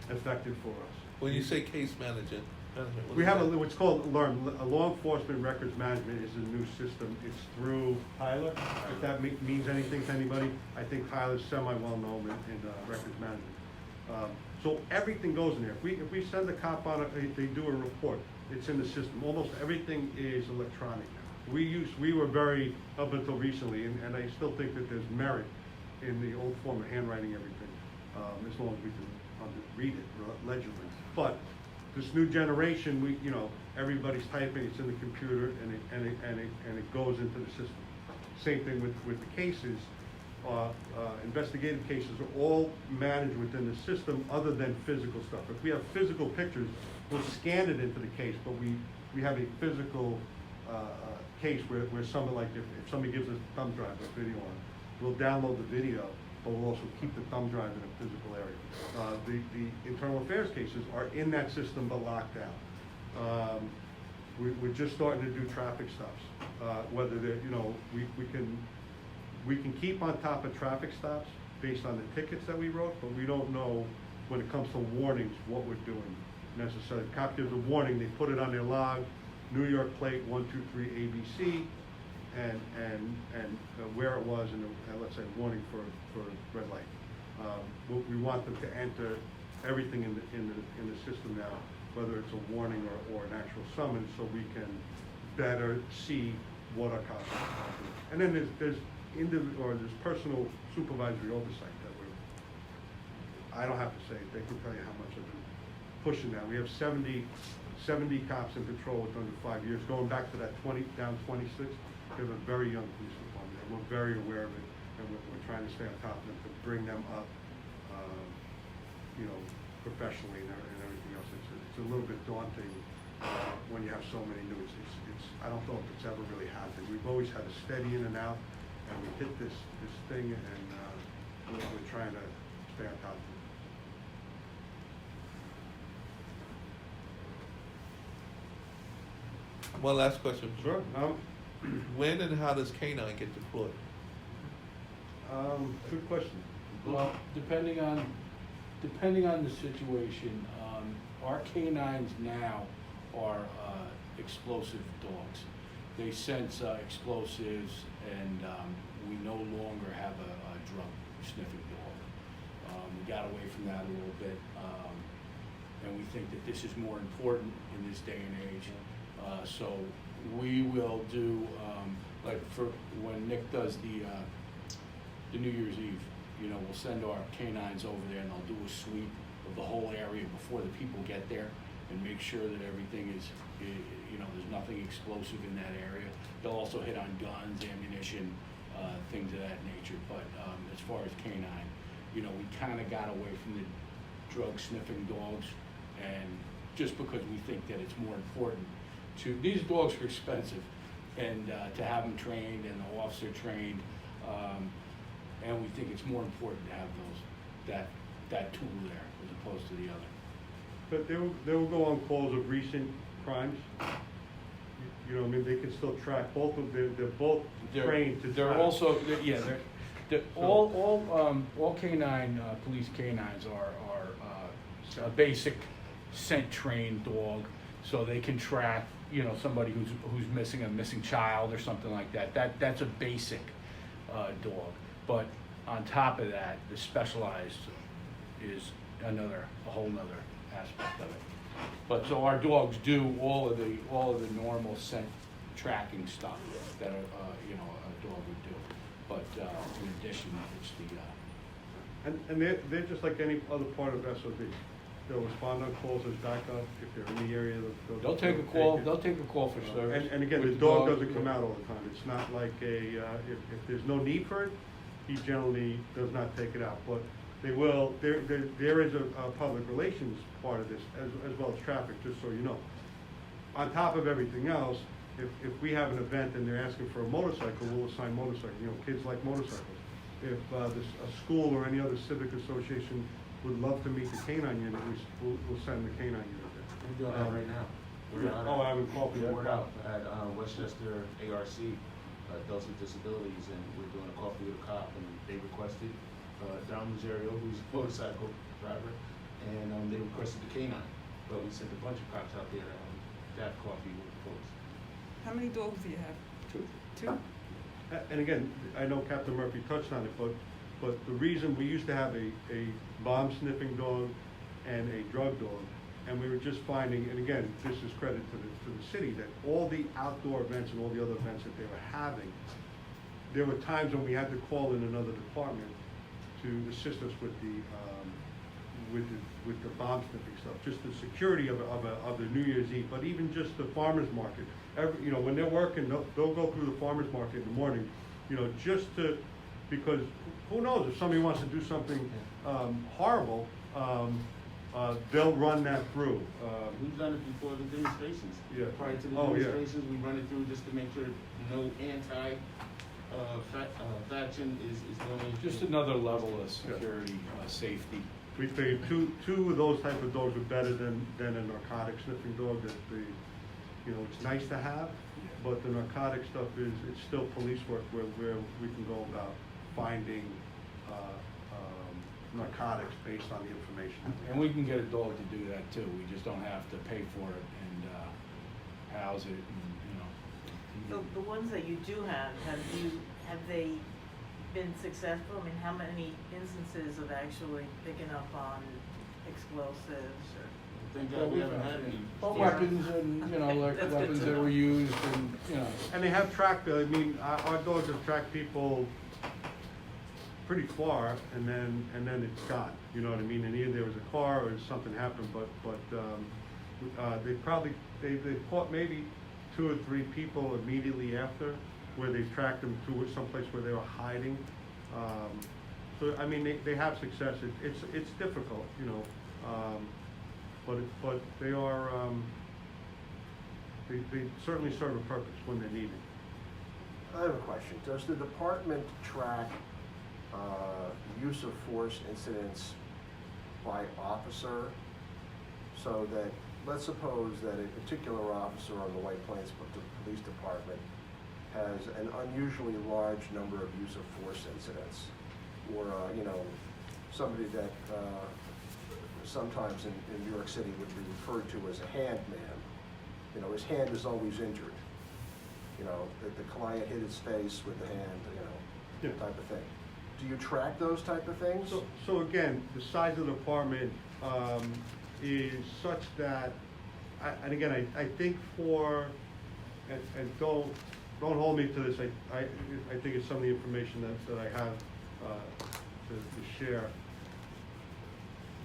effective for us. When you say case management, we have what's called law enforcement records management is a new system. It's through Tyler. If that means anything to anybody, I think Tyler's semi well known in records management. So everything goes in there. If we send a cop on, they do a report, it's in the system. Almost everything is electronic now. We were very, up until recently, and I still think that there's merit in the old form of handwriting everything, as long as we can read it legibly. But this new generation, everybody's typing, it's in the computer, and it goes into the system. Same thing with the cases. Investigative cases are all managed within the system other than physical stuff. If we have physical pictures, we'll scan it into the case, but we have a physical case where somebody, like if somebody gives us a thumb drive with video on, we'll download the video, but we'll also keep the thumb drive in a physical area. The internal affairs cases are in that system but locked down. We're just starting to do traffic stops. Whether they're, we can keep on top of traffic stops based on the tickets that we wrote, but we don't know when it comes to warnings what we're doing necessarily. The cop gives a warning, they put it on their log, New York plate 123 ABC, and where it was, and let's say warning for red light. We want them to enter everything in the system now, whether it's a warning or an actual summons, so we can better see what our cops are doing. And then there's personal supervisory oversight that I don't have to say, they can tell you how much I've been pushing that. We have 70 cops in patrol with under 5 years, going back to that down 26. We have a very young police department, and we're very aware of it, and we're trying to stay on top of them to bring them up, professionally and everything else. It's a little bit daunting when you have so many new. I don't know if it's ever really happened. We've always had a steady in and out, and we hit this thing, and we're trying to stay on top of it. One last question. Sure. When and how does K-9 get deployed? Good question. Well, depending on the situation, our canines now are explosive dogs. They sense explosives, and we no longer have a drug sniffing dog. We got away from that a little bit, and we think that this is more important in this day and age. So we will do, like for when Nick does the New Year's Eve, we'll send our canines over there, and they'll do a sweep of the whole area before the people get there and make sure that everything is, there's nothing explosive in that area. They'll also hit on guns, ammunition, things of that nature. But as far as canine, we kind of got away from the drug sniffing dogs, and just because we think that it's more important these dogs are expensive, and to have them trained and the officer trained, and we think it's more important to have that tool there as opposed to the other. But they will go on calls of recent crimes. They can still track both of them. They're both trained to track. They're also, all canine, police canines are a basic scent trained dog, so they can track, somebody who's missing, a missing child or something like that. That's a basic dog. But on top of that, the specialized is a whole nother aspect of it. But so our dogs do all of the normal scent tracking stuff that a dog would do. But in addition, it's the and they're just like any other part of SOD. They'll respond on calls as backup if they're in the area. They'll take a call. They'll take a call for service. And again, the dog doesn't come out all the time. It's not like if there's no need for it, he generally does not take it out. But they will. There is a public relations part of this as well as traffic. Just so you know. On top of everything else, if we have an event and they're asking for a motorcycle, we'll assign motorcycles. Kids like motorcycles. If a school or any other civic association would love to meet the canine unit, we'll send the canine unit there. We're doing that right now. I would call for the that. word out at Westchester ARC, Adults with Disabilities, and we're doing a coffee with a cop, and they requested Don Rosario, who's a motorcycle driver, and they requested the canine. But we sent a bunch of cops out there to have coffee with the folks. How many dogs do you have? Two? And again, I know Captain Murphy touched on it, but the reason we used to have a bomb sniffing dog, and a drug dog. And we were just finding, and again, this is credit to the city, that all the outdoor events and all the other events that they were having, there were times when we had to call in another department to assist us with the bomb sniffing stuff, just the security of the New Year's Eve, but even just the farmer's market. When they're working, they'll go through the farmer's market in the morning, just to, because who knows, if somebody wants to do something horrible, they'll run that through. We've done it before the demonstrations. Yeah. Prior to the Oh, yeah. demonstrations, we run it through just to make sure no faction is going. Just another level of security, safety. We figured two of those type of dogs are better than a narcotic sniffing dog. That it's nice to have, but the narcotic stuff it's still police work where we can go about finding narcotics based on the information. And we can get a dog to do that too. We just don't have to pay for it and house it and, The ones that you do have they been successful? I mean, how many instances of actually picking up on explosives or? Thank God we haven't had any. weapons and, like That's good weapons to that know. were used and, And they have tracked. I mean, our dogs have tracked people pretty far, and then it's gone. You know what I mean? And either there was a car or something happened, but they caught maybe 2 or 3 people immediately after, where they tracked them to someplace where they were hiding. So I mean, they have success. It's difficult, but they are they certainly serve a purpose when they're needed. I have a question. Does the department track use of force incidents by officer, so that, let's suppose that a particular officer on the White Plains Police Department has an unusually large number of use of force incidents, or somebody that sometimes in New York City would be referred to as a hand man. His hand is always injured. That the client hit his face with the hand, Yeah. type of thing. Do you track those type of things? So again, the size of the department is such that, and again, I think and don't hold me to this, I think it's some of the information that I have to share.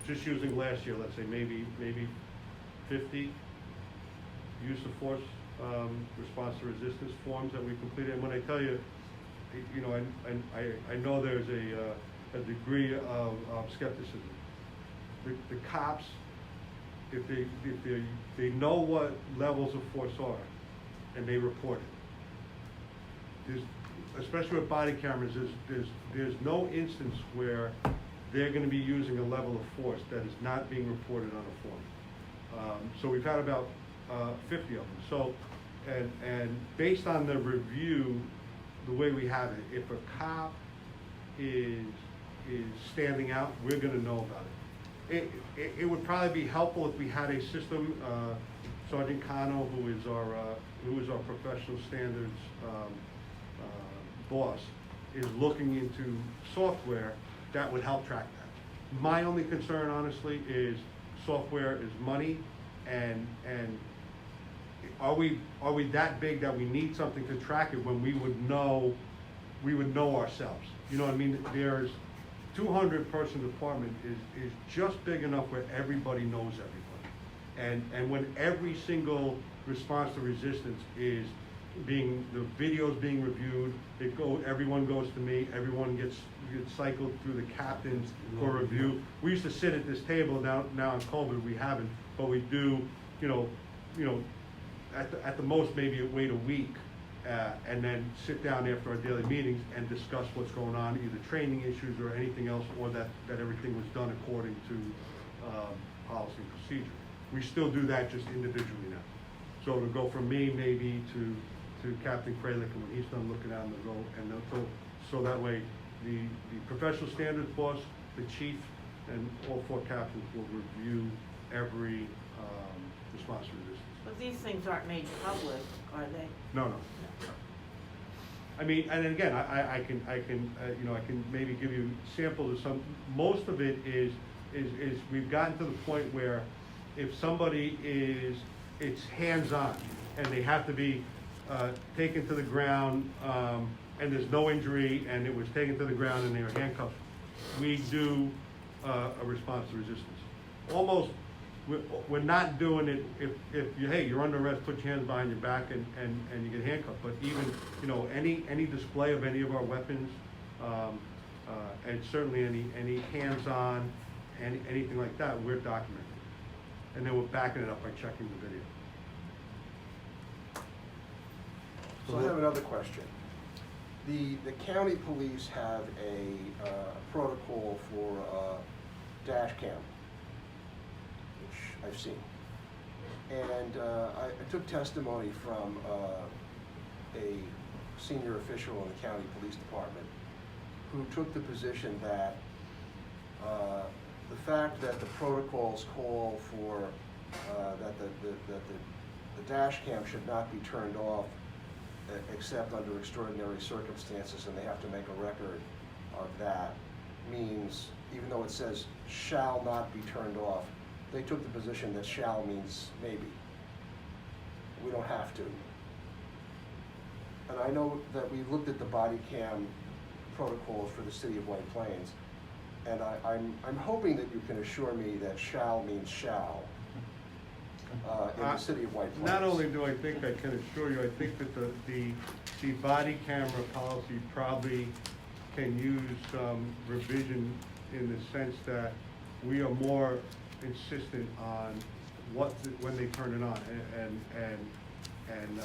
Just using last year, let's say maybe 50 use of force response to resistance forms that we completed. And when I tell you, I know there's a degree of skepticism. The cops, if they know what levels of force are, and they report it. Especially with body cameras, there's no instance where they're going to be using a level of force that is not being reported on a form. So we've had about 50 of them. So, and based on the review, the way we have it, if a cop is standing out, we're going to know about it. It would probably be helpful if we had a system. Sergeant Cano, who is our professional standards boss, is looking into software that would help track that. My only concern, honestly, is software is money, and are we that big that we need something to track it when we would know ourselves? You know what I mean? There's 200-person department is just big enough where everybody knows everybody, and when every single response to resistance is the video's being reviewed, everyone goes to me, everyone gets cycled through the captains for review. We used to sit at this table. Now in COVID we haven't, but we do. At the most maybe wait a week, and then sit down after our daily meetings and discuss what's going on, either training issues or anything else, or that everything was done according to policy and procedure. We still do that just individually now. So to go from me maybe to Captain Kralik, and when he's done looking at them, so that way the professional standards boss, the chief, and all 4 captains will review every response to resistance. But these things aren't made public, are they? No. I mean, and again, I can maybe give you samples of some. Most of it is is we've gotten to the point where if somebody it's hands-on, and they have to be taken to the ground, and there's no injury, and it was taken to the ground and they were handcuffed, we do a response to resistance. Almost, we're not doing it if you, hey, you're under arrest, put your hands behind your back and you get handcuffed. But even, you know, any display of any of our weapons, and certainly any hands-on, anything like that, we're documenting. And then we're backing it up by checking the video. So I have another question. The county police have a protocol for dash cam, which I've seen. And I took testimony from a senior official in the county police department who took the position that the fact that the protocols call for that the dash cam should not be turned off except under extraordinary circumstances, and they have to make a record of that, means, even though it says shall not be turned off, they took the position that shall means maybe. We don't have to. And I know that we looked at the body cam protocols for the city of White Plains, and I'm hoping that you can assure me that shall means shall in the city of White Plains. Not only do I think I can assure you, I think that the body camera policy probably can use some revision in the sense that we are more insistent on when they turn it on, and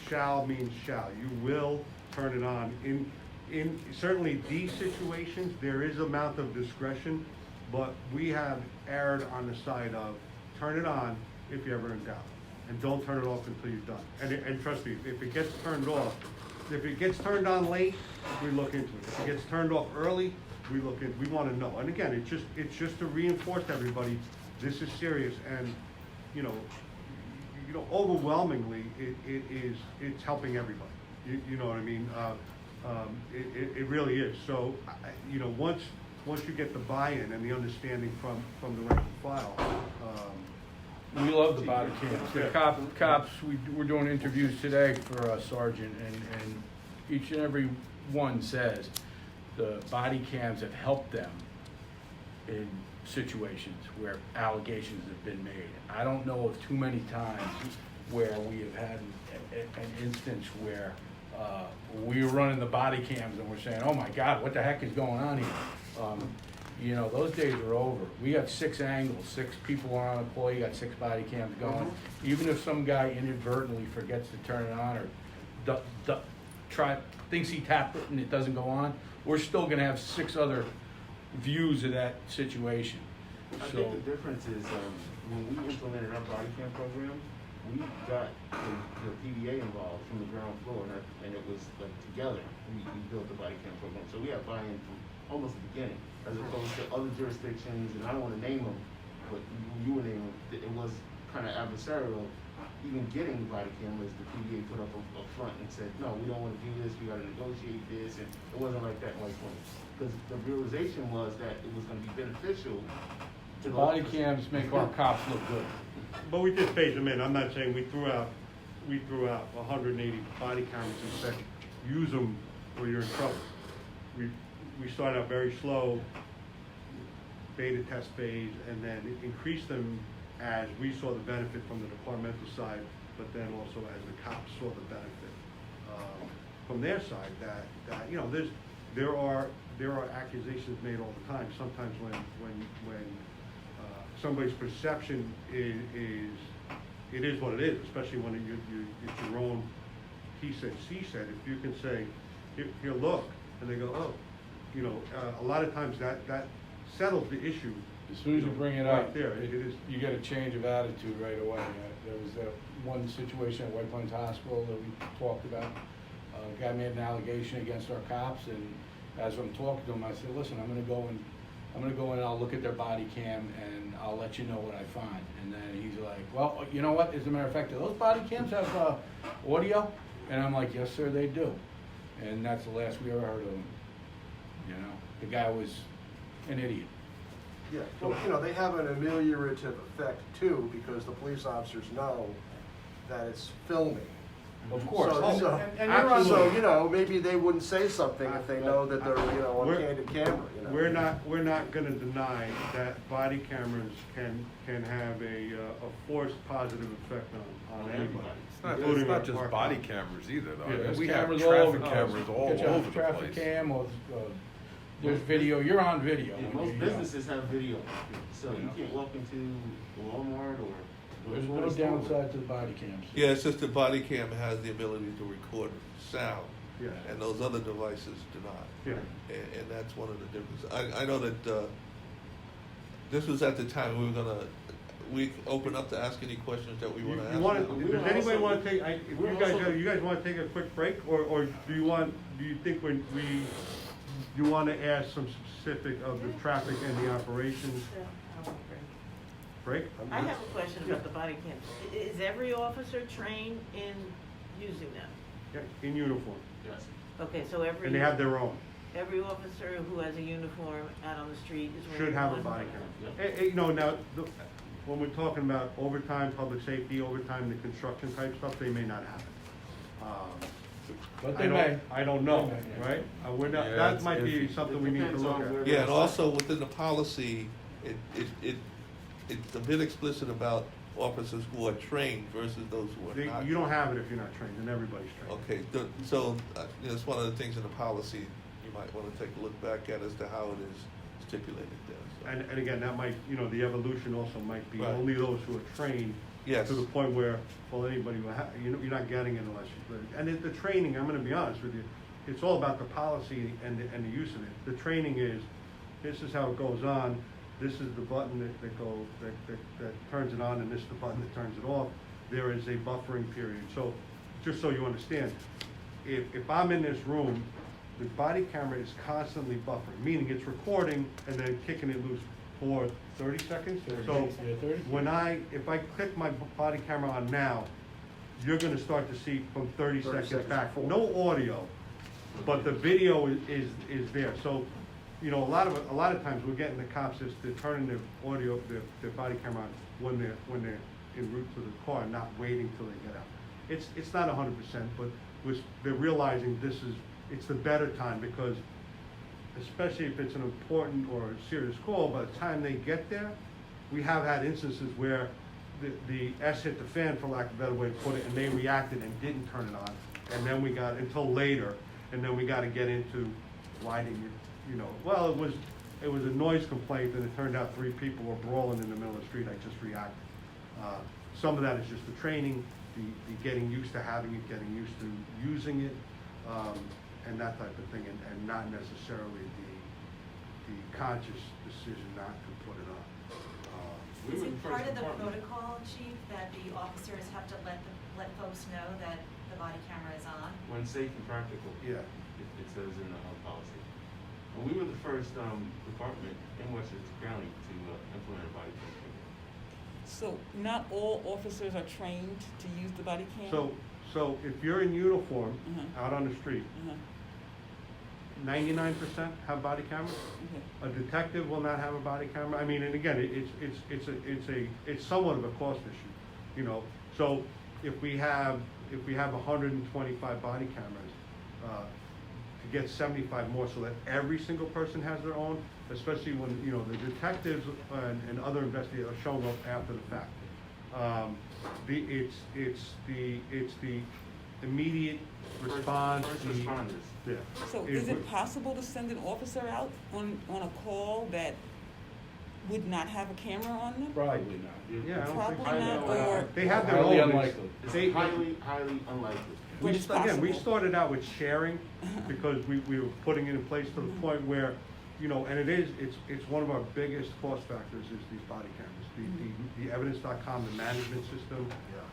shall means shall. You will turn it on. In certainly these situations, there is amount of discretion, but we have erred on the side of turn it on if you're ever in doubt, and don't turn it off until you're done. And trust me, if it gets turned off, if it gets turned on late, we look into it. If it gets turned off early, we want to know. And again, it's just to reinforce to everybody, this is serious, and you know, overwhelmingly, it's helping everybody. You know what I mean? It really is. So, you know, once you get the buy-in and the understanding from the rank and file, We love the body cams. The cops, we're doing interviews today for a sergeant, and each and every one says the body cams have helped them in situations where allegations have been made. I don't know of too many times where we have had an instance where we were running the body cams and we're saying, oh my God, what the heck is going on here? You know, those days are over. We have 6 angles, 6 people are on a pole, you got 6 body cams going. Even if some guy inadvertently forgets to turn it on or thinks he tapped it and it doesn't go on, we're still gonna have 6 other views of that situation. I think the difference is when we implemented our body cam program, we got the PDA involved from the ground floor, and it was like together we built the body cam program. So we had buy-in from almost the beginning, as opposed to other jurisdictions, and I don't want to name them, but you were naming them. It was kind of adversarial. Even getting the body cameras, the PDA put up a front and said, no, we don't want to do this, we got to negotiate this, and it wasn't like that in White Plains. Because the realization was that it was going to be beneficial to The body cams make our cops look good. but we did phase them in. I'm not saying we threw out 180 body cameras and said, use them or you're in trouble. We started out very slow, beta test phase, and then increased them as we saw the benefit from the departmental side, but then also as the cops saw the benefit from their side. That you know, there are accusations made all the time. Sometimes when somebody's perception is what it is, especially when it's your own he said, she said. If you can say, here, look, and they go, oh, you know, a lot of times that settles the issue. As soon as you bring it right up, there, it is. you get a change of attitude right away. There was that one situation at White Plains Hospital that we talked about. A guy made an allegation against our cops, and as I'm talking to him, I said, listen, I'm gonna go in and I'll look at their body cam and I'll let you know what I find. And then he's like, well, you know what, as a matter of fact, do those body cams have audio? And I'm like, yes, sir, they do. And that's the last we ever heard of him. You know, the guy was an idiot. Yeah, well, you know, they have an ameliorative effect too, because the police officers know that it's filming. Of course. So, Oh, so, and you're on so, the- you know, maybe they wouldn't say something if they know that they're, you know, on We're- candid camera, you know. We're not gonna deny that body cameras can have a forced positive effect on anybody. It's not just our body cops. cameras either, though. I Yeah, mean, there's we have cameras all over. traffic cameras all Get you on over the traffic place. cam or, there's video, you're on video. Yeah, when most you- businesses have video, so you can't walk into Walmart or. There's or no a store. downside to the body cams. Yeah, it's just the body cam has the ability to record sound, Yeah, and those other devices do not. yeah. And that's one of the differences. I know that, this was at the time we open up to ask any questions that we You wanna you ask. wanna, We does were anybody also- wanna take, if we were you guys, also- you guys wanna take a quick break, or do you think you wanna ask some specific of the traffic and the operations So, I'll agree. break? I have a question Yeah. about the body cams. Is every officer trained in using them? Yeah, in uniform, Yes. Okay, so and they have their own, every officer who has a uniform out on the street is wearing should have a one? body camera. You know, now, when we're talking about overtime, public safety, overtime, the construction type stuff, they may not have it. But I they don't- may. I don't know, They may, yeah. right? We're not, Yeah, that it's might be iffy. something we need to Depends look on at. where- Yeah, and also within the policy, it's a bit explicit about officers who are trained versus those who are not. You don't have it if you're not trained, and everybody's trained. Okay, so, you know, it's one of the things in the policy you might wanna take a look back at as to how it is stipulated there, so. And again, that might, you know, the evolution also might be Right. only those who are trained Yes. to the point where, well, anybody who you're not getting it unless you, and the training, I'm gonna be honest with you, it's all about the policy and the use of it. The training is, this is how it goes on, this is the button that turns it on, and this is the button that turns it off. There is a buffering period. So, just so you understand, if I'm in this room, the body camera is constantly buffering, meaning it's recording and then kicking it loose for 30 seconds. So, Yeah, 30. if I click my body camera on now, you're gonna start to see from 30 seconds back, forward. no audio, but the video is there. So, you know, a lot of times we're getting the cops is to turn their audio, their body camera on when they're en route to the car, not waiting till they get out. It's not 100%, but they're realizing it's the better time, because especially if it's an important or serious call, by the time they get there, we have had instances where the S hit the fan, for lack of a better way to put it, and they reacted and didn't turn it on. And then we got, until later, and then we got to get into why didn't you know, well, it was a noise complaint, and it turned out 3 people were brawling in the middle of the street, I just reacted. Some of that is just the training, the getting used to having it, getting used to using it, and that type of thing, and not necessarily the conscious decision not to put it on. We Is were it the part first of the department. protocol, chief, that the officers have to let folks know that the body camera is on? When safe and practical. Yeah. It says in the policy. And we were the first department in Westchester County to implement a body cam. So not all officers are trained to use the body cam? So if you're in uniform, Mhm. out on the street, Uh-huh. 99% have body cameras. Okay. A detective will not have a body camera. I mean, and again, it's somewhat of a cost issue, you know. So if we have 125 body cameras, to get 75 more, so that every single person has their own, especially when, you know, the detectives and other investigators are showing up after the fact. It's the immediate response. First the- responders. Yeah. So is it possible to send an officer out on a call that would not have a camera on them? Probably not. Yeah, I don't think Probably so. not, or, They have their Highly own. unlikely. It's They- highly unlikely. But it's Again, we possible. started out with sharing, because we were putting it in place to the point where, you know, and it's one of our biggest cost factors is these body cameras. The evidence.com, the management system,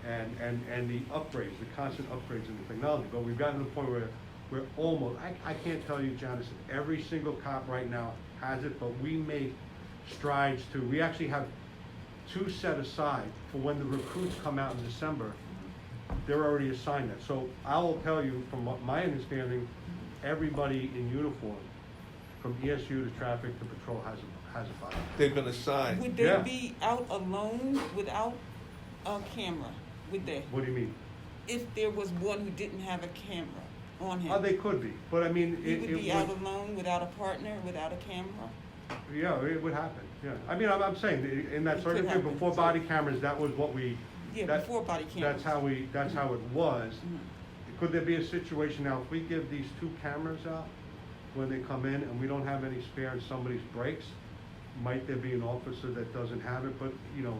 and the upgrades, the constant upgrades in the technology. But we've gotten to the point where we're almost, I can't tell you, Janice, every single cop right now has it, but we make strides we actually have 2 set aside for when the recruits come out in December. They're already assigned that. So I will tell you, from my understanding, everybody in uniform, from ESU to traffic to patrol, has has a body. They've been assigned. Would they Yeah. be out alone without a camera? Would they? What do you mean? If there was one who didn't have a camera on him? Oh, they could be, but I mean, He it would be out alone without a partner, without a camera? yeah, it would happen, yeah. I mean, I'm saying, in that It could circumstance, happen. before body cameras, that was what we. Yeah, that- before body cameras. That's how it was. Mhm. Could there be a situation now, if we give these 2 cameras out when they come in and we don't have any spare in somebody's breaks, might there be an officer that doesn't have it? But, you know,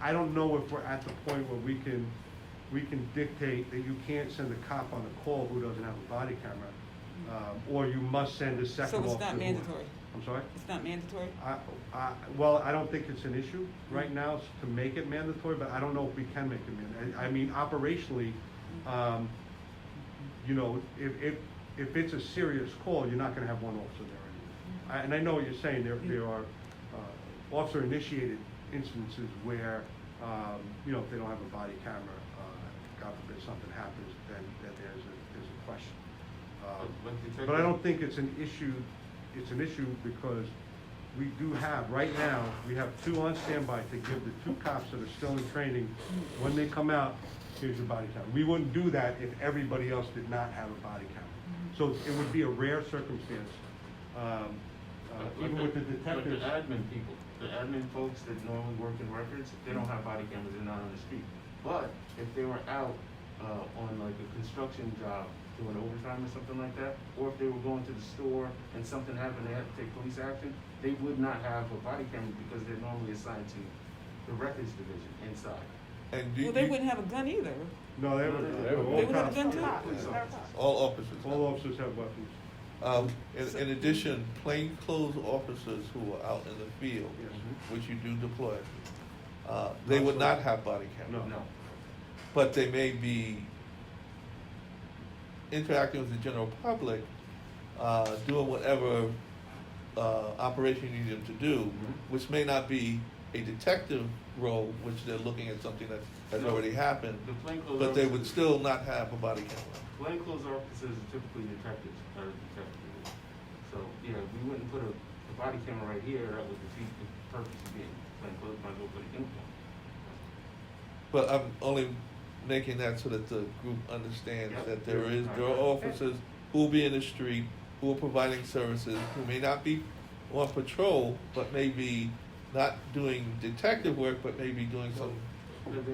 I don't know if we're at the point where we can dictate that you can't send a cop on a call who doesn't have a body camera. Or you must send a second So officer. it's not who- mandatory? I'm sorry? It's not mandatory? Well, I don't think it's an issue right now to make it mandatory, but I don't know if we can make it mandatory. I mean, operationally, you know, if it's a serious call, you're not gonna have one officer there anymore. And I know what you're saying, there are officer-initiated instances where, you know, if they don't have a body camera, God forbid something happens, then there's a question. But I don't think it's an issue because we do have, right now, we have 2 on standby to give the 2 cops that are still in training, when they come out, here's your body camera. We wouldn't do that if everybody else did not have a body camera. So it would be a rare circumstance, even with the detectives. But the admin people, the admin folks that normally work in records, they don't have body cameras, they're not on the street. But if they were out, on like a construction job, doing overtime or something like that, or if they were going to the store and something happened, they had to take police action, they would not have a body camera because they're normally assigned to the records division inside. And Well, they wouldn't have a gun either. No, they They would. would have a gun too? all officers. All officers have weapons. In addition, plainclothes officers who are out in the field, Yes. which you do deploy, they would not have body cameras. No. But they may be interacting with the general public, doing whatever operation you need them to do, which may not be a detective role, which they're looking at something that has No. already happened, The plainclothes but they would officers- still not have a body camera. Plainclothes officers are typically detectives, or detectives. So, yeah, we wouldn't put a body camera right here, that would defeat the purpose of being plainclothes, might as well put a uniform. But I'm only making that so that the group understands Yep. that there are officers who will be in the street, who are providing services, who may not be on patrol, but may be not doing detective work, but maybe doing some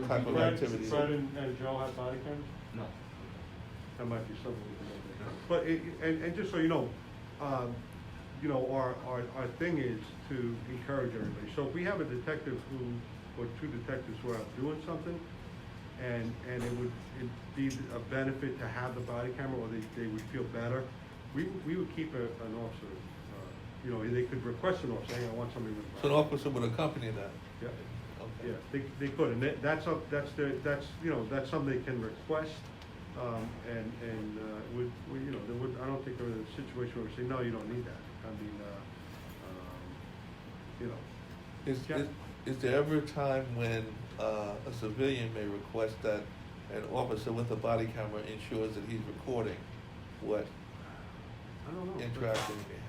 type of activity. Fred and Joe have body cameras? No. That might be something we can look at. But, and just so you know, our thing is to encourage everybody. So if we have a detective or 2 detectives who are out doing something, and it would be a benefit to have the body camera, or they would feel better, we would keep an officer, you know, they could request an officer, hey, I want somebody with a So an body. officer would accompany that. Yeah. Okay. Yeah, they could, and that's something they can request, you know, I don't think there was a situation where we say, no, you don't need that. I mean, you know. Yeah. Is there ever a time when a civilian may request that an officer with a body camera ensures that he's recording what I don't know. interaction he may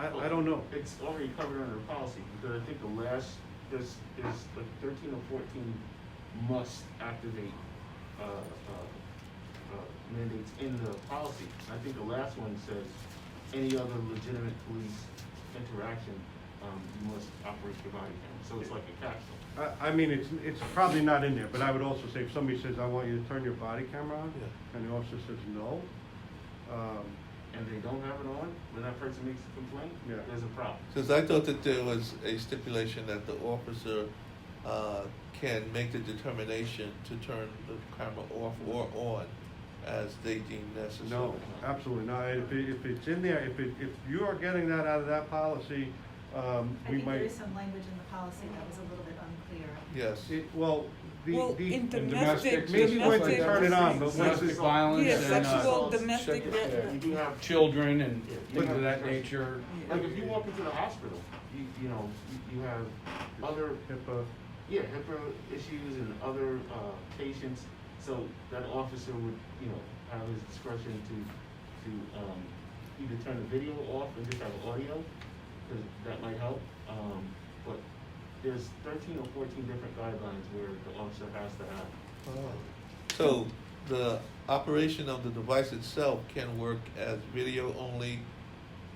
have? I don't know. It's already covered under the policy, because I think there's like 13 or 14 must activate, mandates in the policy. I think the last one says, any other legitimate police interaction, you must operate your body camera, so it's like a capsule. I mean, it's probably not in there, but I would also say, if somebody says, I want you to turn your body camera on, Yeah. and the officer says no, And they don't have it on, when that person makes a complaint, Yeah. there's a problem. Since I thought that there was a stipulation that the officer can make the determination to turn the camera off or on as they deem necessary. no, absolutely not. If it's in there, if you are getting that out of that policy, I we think there might. is some language in the policy that was a little bit unclear. Yes. Well, in domestic, maybe when they turn it on, but once Domestic it's. violence yeah, and, sexual, domestic, yeah. You do have children and Yeah. things of that nature. Like if you walk into the hospital, you have other, HIPAA. HIPAA issues and other, patients, so that officer would, have his discretion to either turn the video off and just have audio, because that might help. But there's 13 or 14 different guidelines where the officer has to have. So the operation of the device itself can work as video only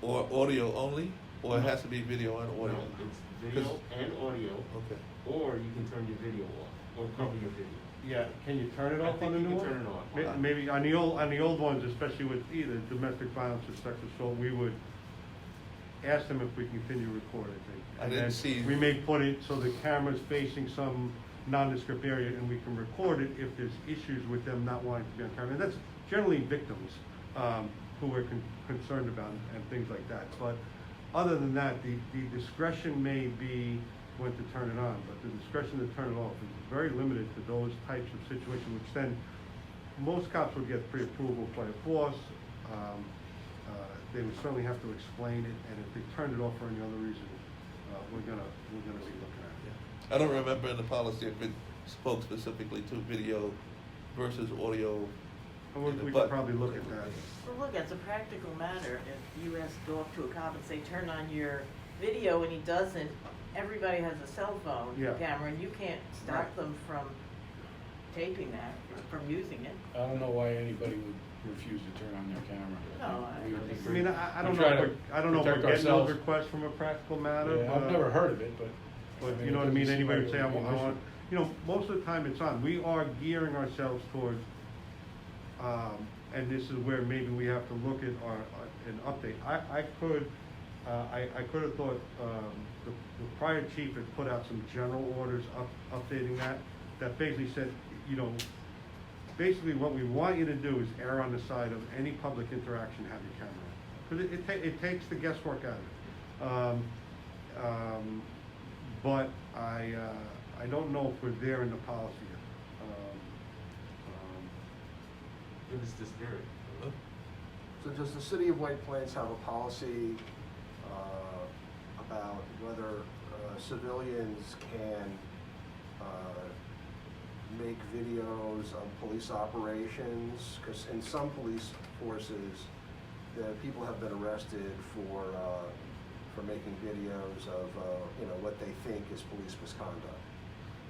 or audio only, or it has to be video and audio? No, it's video and audio, Okay. or you can turn your video off, or cover your video. Yeah, can you turn it I off think on the you new can one? turn it off. Maybe on the old ones, especially with either domestic violence or sexual assault, we would ask them if we can continue to record, I think. I And didn't then see- We may put it so the camera's facing some nondescript area and we can record it if there's issues with them not wanting to be on camera. And that's generally victims, who we're concerned about and things like that. But other than that, the discretion may be when to turn it on, but the discretion to turn it off is very limited to those types of situations, which then most cops would get pre-approval by a force. They would certainly have to explain it, and if they turned it off for any other reason, we're gonna be looking at it. Yeah. I don't remember in the policy if it spoke specifically to video versus audio. We But- could probably look at that. Well, look, as a practical matter, if you go up to a cop and say, turn on your video, and he doesn't, everybody has a cell phone Yeah. camera, and you can't stop Right. them from taping that, from using it. I don't know why anybody would refuse to turn on their camera. No, I mean, I don't We know, try if to we're- I don't know if protect we're getting those ourselves. requests from a practical matter. Yeah, I've never heard of it, but. But mean, you know it what I mean, doesn't seem anybody like would say, it would be an I want, you know, most of the time it's on. We are gearing ourselves towards, and this is where maybe we have to look at an update. I could have thought, the prior chief had put out some general orders updating that basically said, you know, basically what we want you to do is err on the side of any public interaction, have your camera on. Because it takes the guesswork out of it. But I don't know if we're there in the policy yet. It was this very. So does the city of White Plains have a policy about whether civilians can make videos of police operations? Because in some police forces, the people have been arrested for making videos of you know, what they think is police misconduct.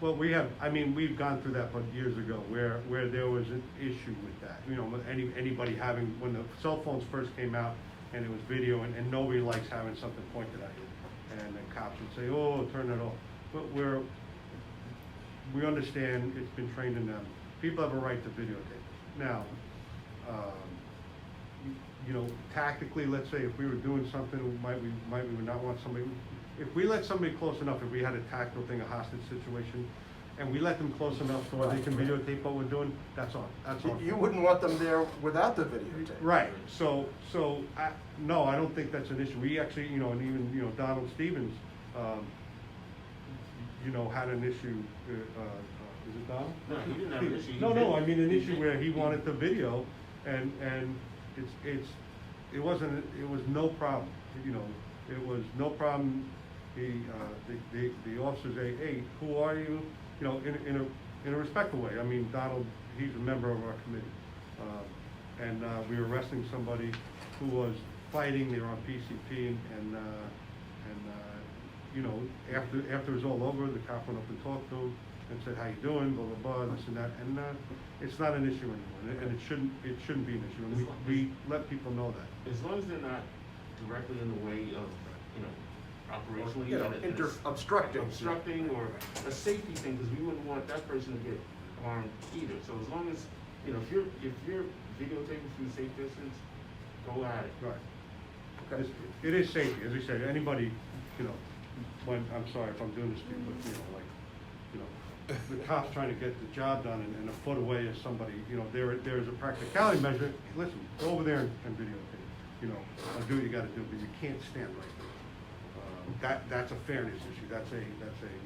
Well, we've gone through that, but years ago, where there was an issue with that. You know, anybody having, when the cell phones first came out and it was video, and nobody likes having something pointed at you. And the cops would say, oh, turn it off. But we understand, it's been trained in them. People have a right to videotape. Now, you know, tactically, let's say if we were doing something, might we not want somebody, if we let somebody close enough, if we had a tactical thing, a hostage situation, and we let them close enough so they can videotape what we're doing, that's on. You wouldn't want them there without the videotape. Right, no, I don't think that's an issue. We actually, you know, and even, you know, Donald Stevens, you know, had an issue, is it Donald? No, he didn't have an issue. No, I mean, an issue where he wanted the video, and it was no problem, you know, it was no problem. The officers say, hey, who are you? You know, in a respectful way. I mean, Donald, he's a member of our committee. And we were arresting somebody who was fighting, they were on PCP, and you know, after it was all over, the cop went up and talked to him and said, how you doing, blah, blah, blah, this and that, and it's not an issue anymore, and it shouldn't be an issue, and we let people know that. As long as they're not directly in the way of, you know, operationally. You know, obstructing. Obstructing or a safety thing, because we wouldn't want that person to get harmed either. So as long as, you know, if you're videotaping from a safe distance, go at it. Right. Okay. It is safety, as we said, anybody, you know, I'm sorry if I'm doing this to you, but, you know, like, you know, the cop's trying to get the job done and a foot away is somebody, you know, there's a practicality measure. Listen, go over there and videotape, you know, do what you gotta do, but you can't stand right there. That's a fairness issue, that's a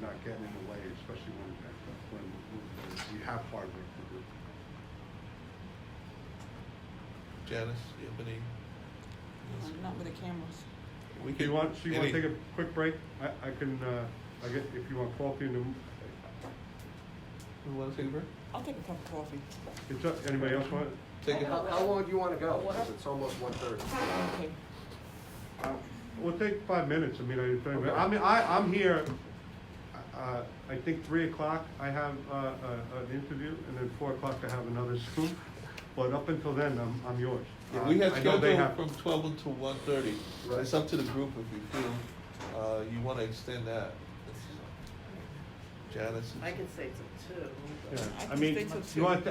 not getting in the way, especially when you have hard work to do. Janice, you have any? Not with the cameras. We Do you want to any- take a quick break? I can, I get, if you want coffee in the, You want to take a break? I'll take a cup of coffee. it's up, anybody else want it? Take it. How long do you want to go? Because it's almost 1:30. Okay. We'll take 5 minutes, I'm here, I think 3 o'clock I have, an interview, and then 4 o'clock I have another Zoom, but up until then, I'm yours. Yeah, we have I know they scheduled from 12 until 1:30. Right. It's up to the group if you feel, you wanna extend that. Janice? I could say till 2. Yeah, I I can mean, stay till you want, two.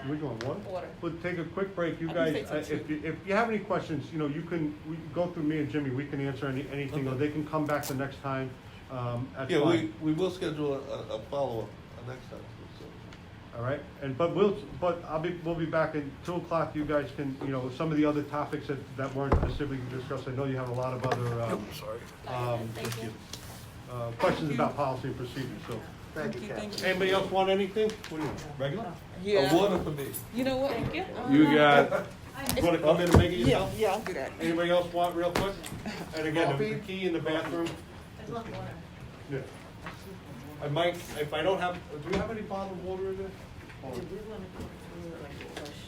we're going what? Water. We'll take a quick break, you I can guys, stay till if you have any questions, we can go through me and Jimmy, we can answer anything, or Okay. they can come back the next time, that's Yeah, fine. we will schedule a follow-up next time, so. All right, we'll be back at 2 o'clock, you guys can, some of the other topics that weren't specifically discussed, I know you have a lot of other, questions about policy and procedure, so. Thank you, Captain. Thank you. Anybody else want anything? What do you want, regular? Yeah. A water for me. You know what? You got, You wanna come in and make it Yeah, yourself? yeah, I'll do that. Anybody else want real quick? And again, the Coffee? key in the bathroom, There's a lot of water. yeah. I might, if I don't have, do we have any bottled water in there? Do we wanna go through like questions?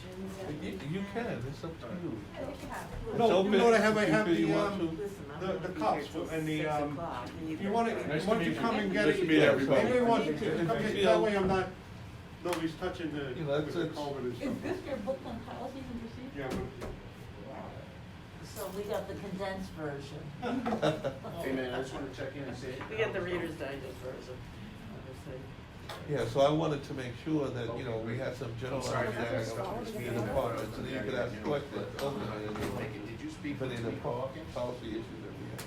You can, it's up to you. I think you have. It's No, you open. know what I have? I If you have feel the, you want to. Listen, I'm the gonna be cups here till and the, 6 o'clock, and You guys- wanna, Nice to why don't you meet you. come and get Nice it? to meet everybody. Anybody wants to, If you come get, feel- that way I'm not, nobody's touching the, You know, with the it's- COVID and Is stuff. this your book on policies and procedures? Yeah, but, So we got the condensed version. Hey, man, I just wanna check in and say. We got the Reader's Digest version, obviously. Yeah, so I wanted to make sure that, we had some general I'm sorry, understanding guys. of the departments, and then you could ask questions openly, Did you speak with depending on Tamika Hawkins? policy issues that we have.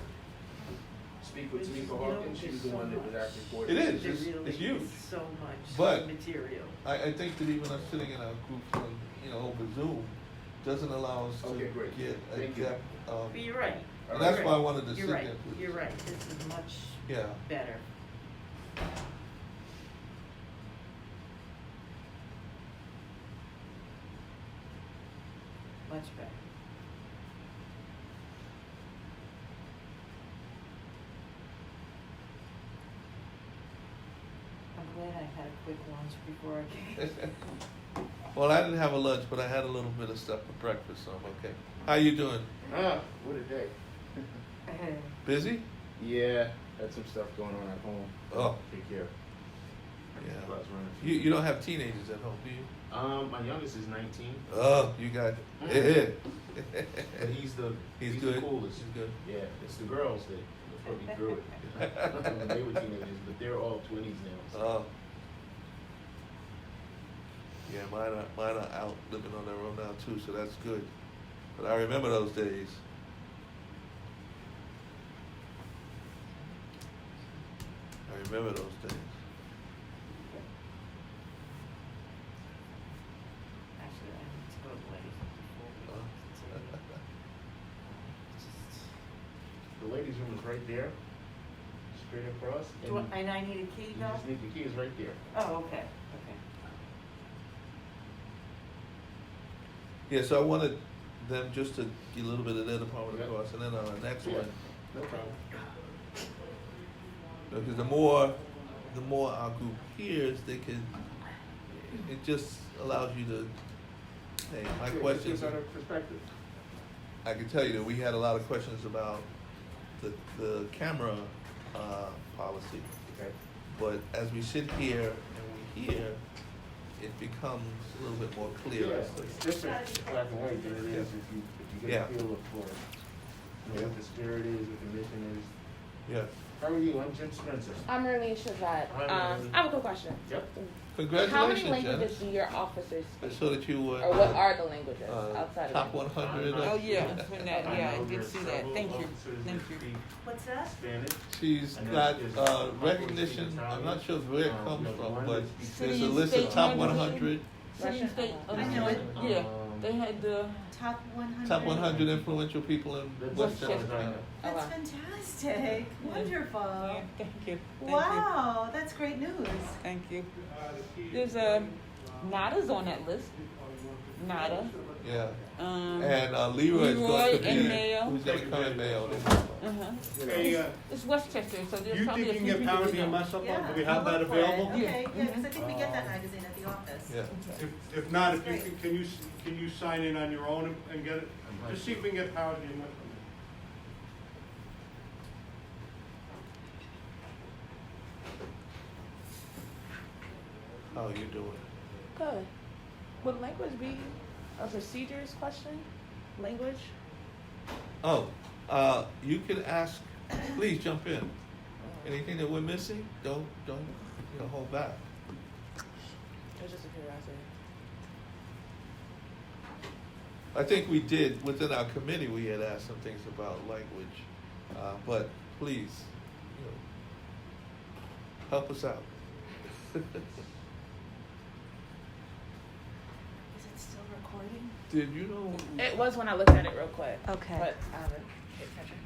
Speak with Tamika Hawkins, she was the one that was actually for. It is. There It's really huge. is so much But- material. I think that even us sitting in our groups on, over Zoom, doesn't allow us to Okay, great. get a Thank you. depth of. But you're right. And that's You're why I right. wanted to sit You're right, there with you're you. right, this is much Yeah. better. Much better. I'm glad I had a quick lunch before I came. Well, I didn't have a lunch, but I had a little bit of stuff for breakfast, so I'm okay. How you doing? What a day. Busy? Yeah, had some stuff going on at home. Oh. Take care. Yeah. Lots running. You don't have teenagers at home, do you? My youngest is 19. Oh, you got it. But he's the He's the good. coolest. He's good. Yeah, it's the girls that put me through it. When they were teenagers, but they're all 20s now. So. Oh. Yeah, mine are out living on their own now too, so that's good. But I remember those days. I remember those days. Actually, I need to go to the ladies before we continue. The ladies' room is right there, straight across. And I need a key, You though? just need the key is right there. Oh, okay, okay. Yeah, so I wanted them just to get a little bit of their department across, and then on the next Yeah. one, No problem. because the more our group hears, they can. It just allows you to. Hey, my Yeah, questions. just gives out a perspective. I can tell you that we had a lot of questions about the camera policy. Okay. But as we sit here and we hear, it becomes a little bit more clear. Yeah, it's different black and white than it is if you Yeah. get a feel for what the spirit is, what the mission is. Yeah. How are you? I'm Jim Spencer. I'm Marlene Shazad. Hi, Marlene. I have a quick question. Yep. How many Congratulations, languages Janice. do your officers I speak? saw that you were. Or what are the languages outside of Top English? 100. Oh, yeah, when that, I yeah, I know did there's see that, several thank you, officers that thank you. speak What's that? Spanish. She's And then got there's a couple of recognition. speak I'm Italian. not sure where it comes the from, one but that speaks there's City a and list of state top languages? 100. City and state, I know it. Yeah, they had the, Top 100. Top 100 influential people in That's Westchester. Westchester. That's wow. fantastic. Wonderful. yeah, thank you, thank you, Wow, that's great news. thank you. There's Nada's on that list, Nada, Yeah. um, And Leroy is Leroy going to be. and Mayo. Who's going to come in Mayo? uh-huh. Hey, It's Westchester, so there's you probably think a you few can get people parody that and know. mess up, Yeah. do we have I'll that look for it. available? Okay, yeah, because I Mhm. think we get that magazine at the office. Yeah. If not, if you can you sign in on your own and get it? Just see if we can get parody and mess up. how you're doing it. Good. Would language be a procedures question? Language? Oh, you can ask, please jump in. Anything that we're missing, don't, hold back. It was just a curiosity. I think we did, within our committee, we had asked some things about language, but please, help us out. Is it still recording? Did you know? It was when I looked at it real quick. Okay. But I haven't paid attention.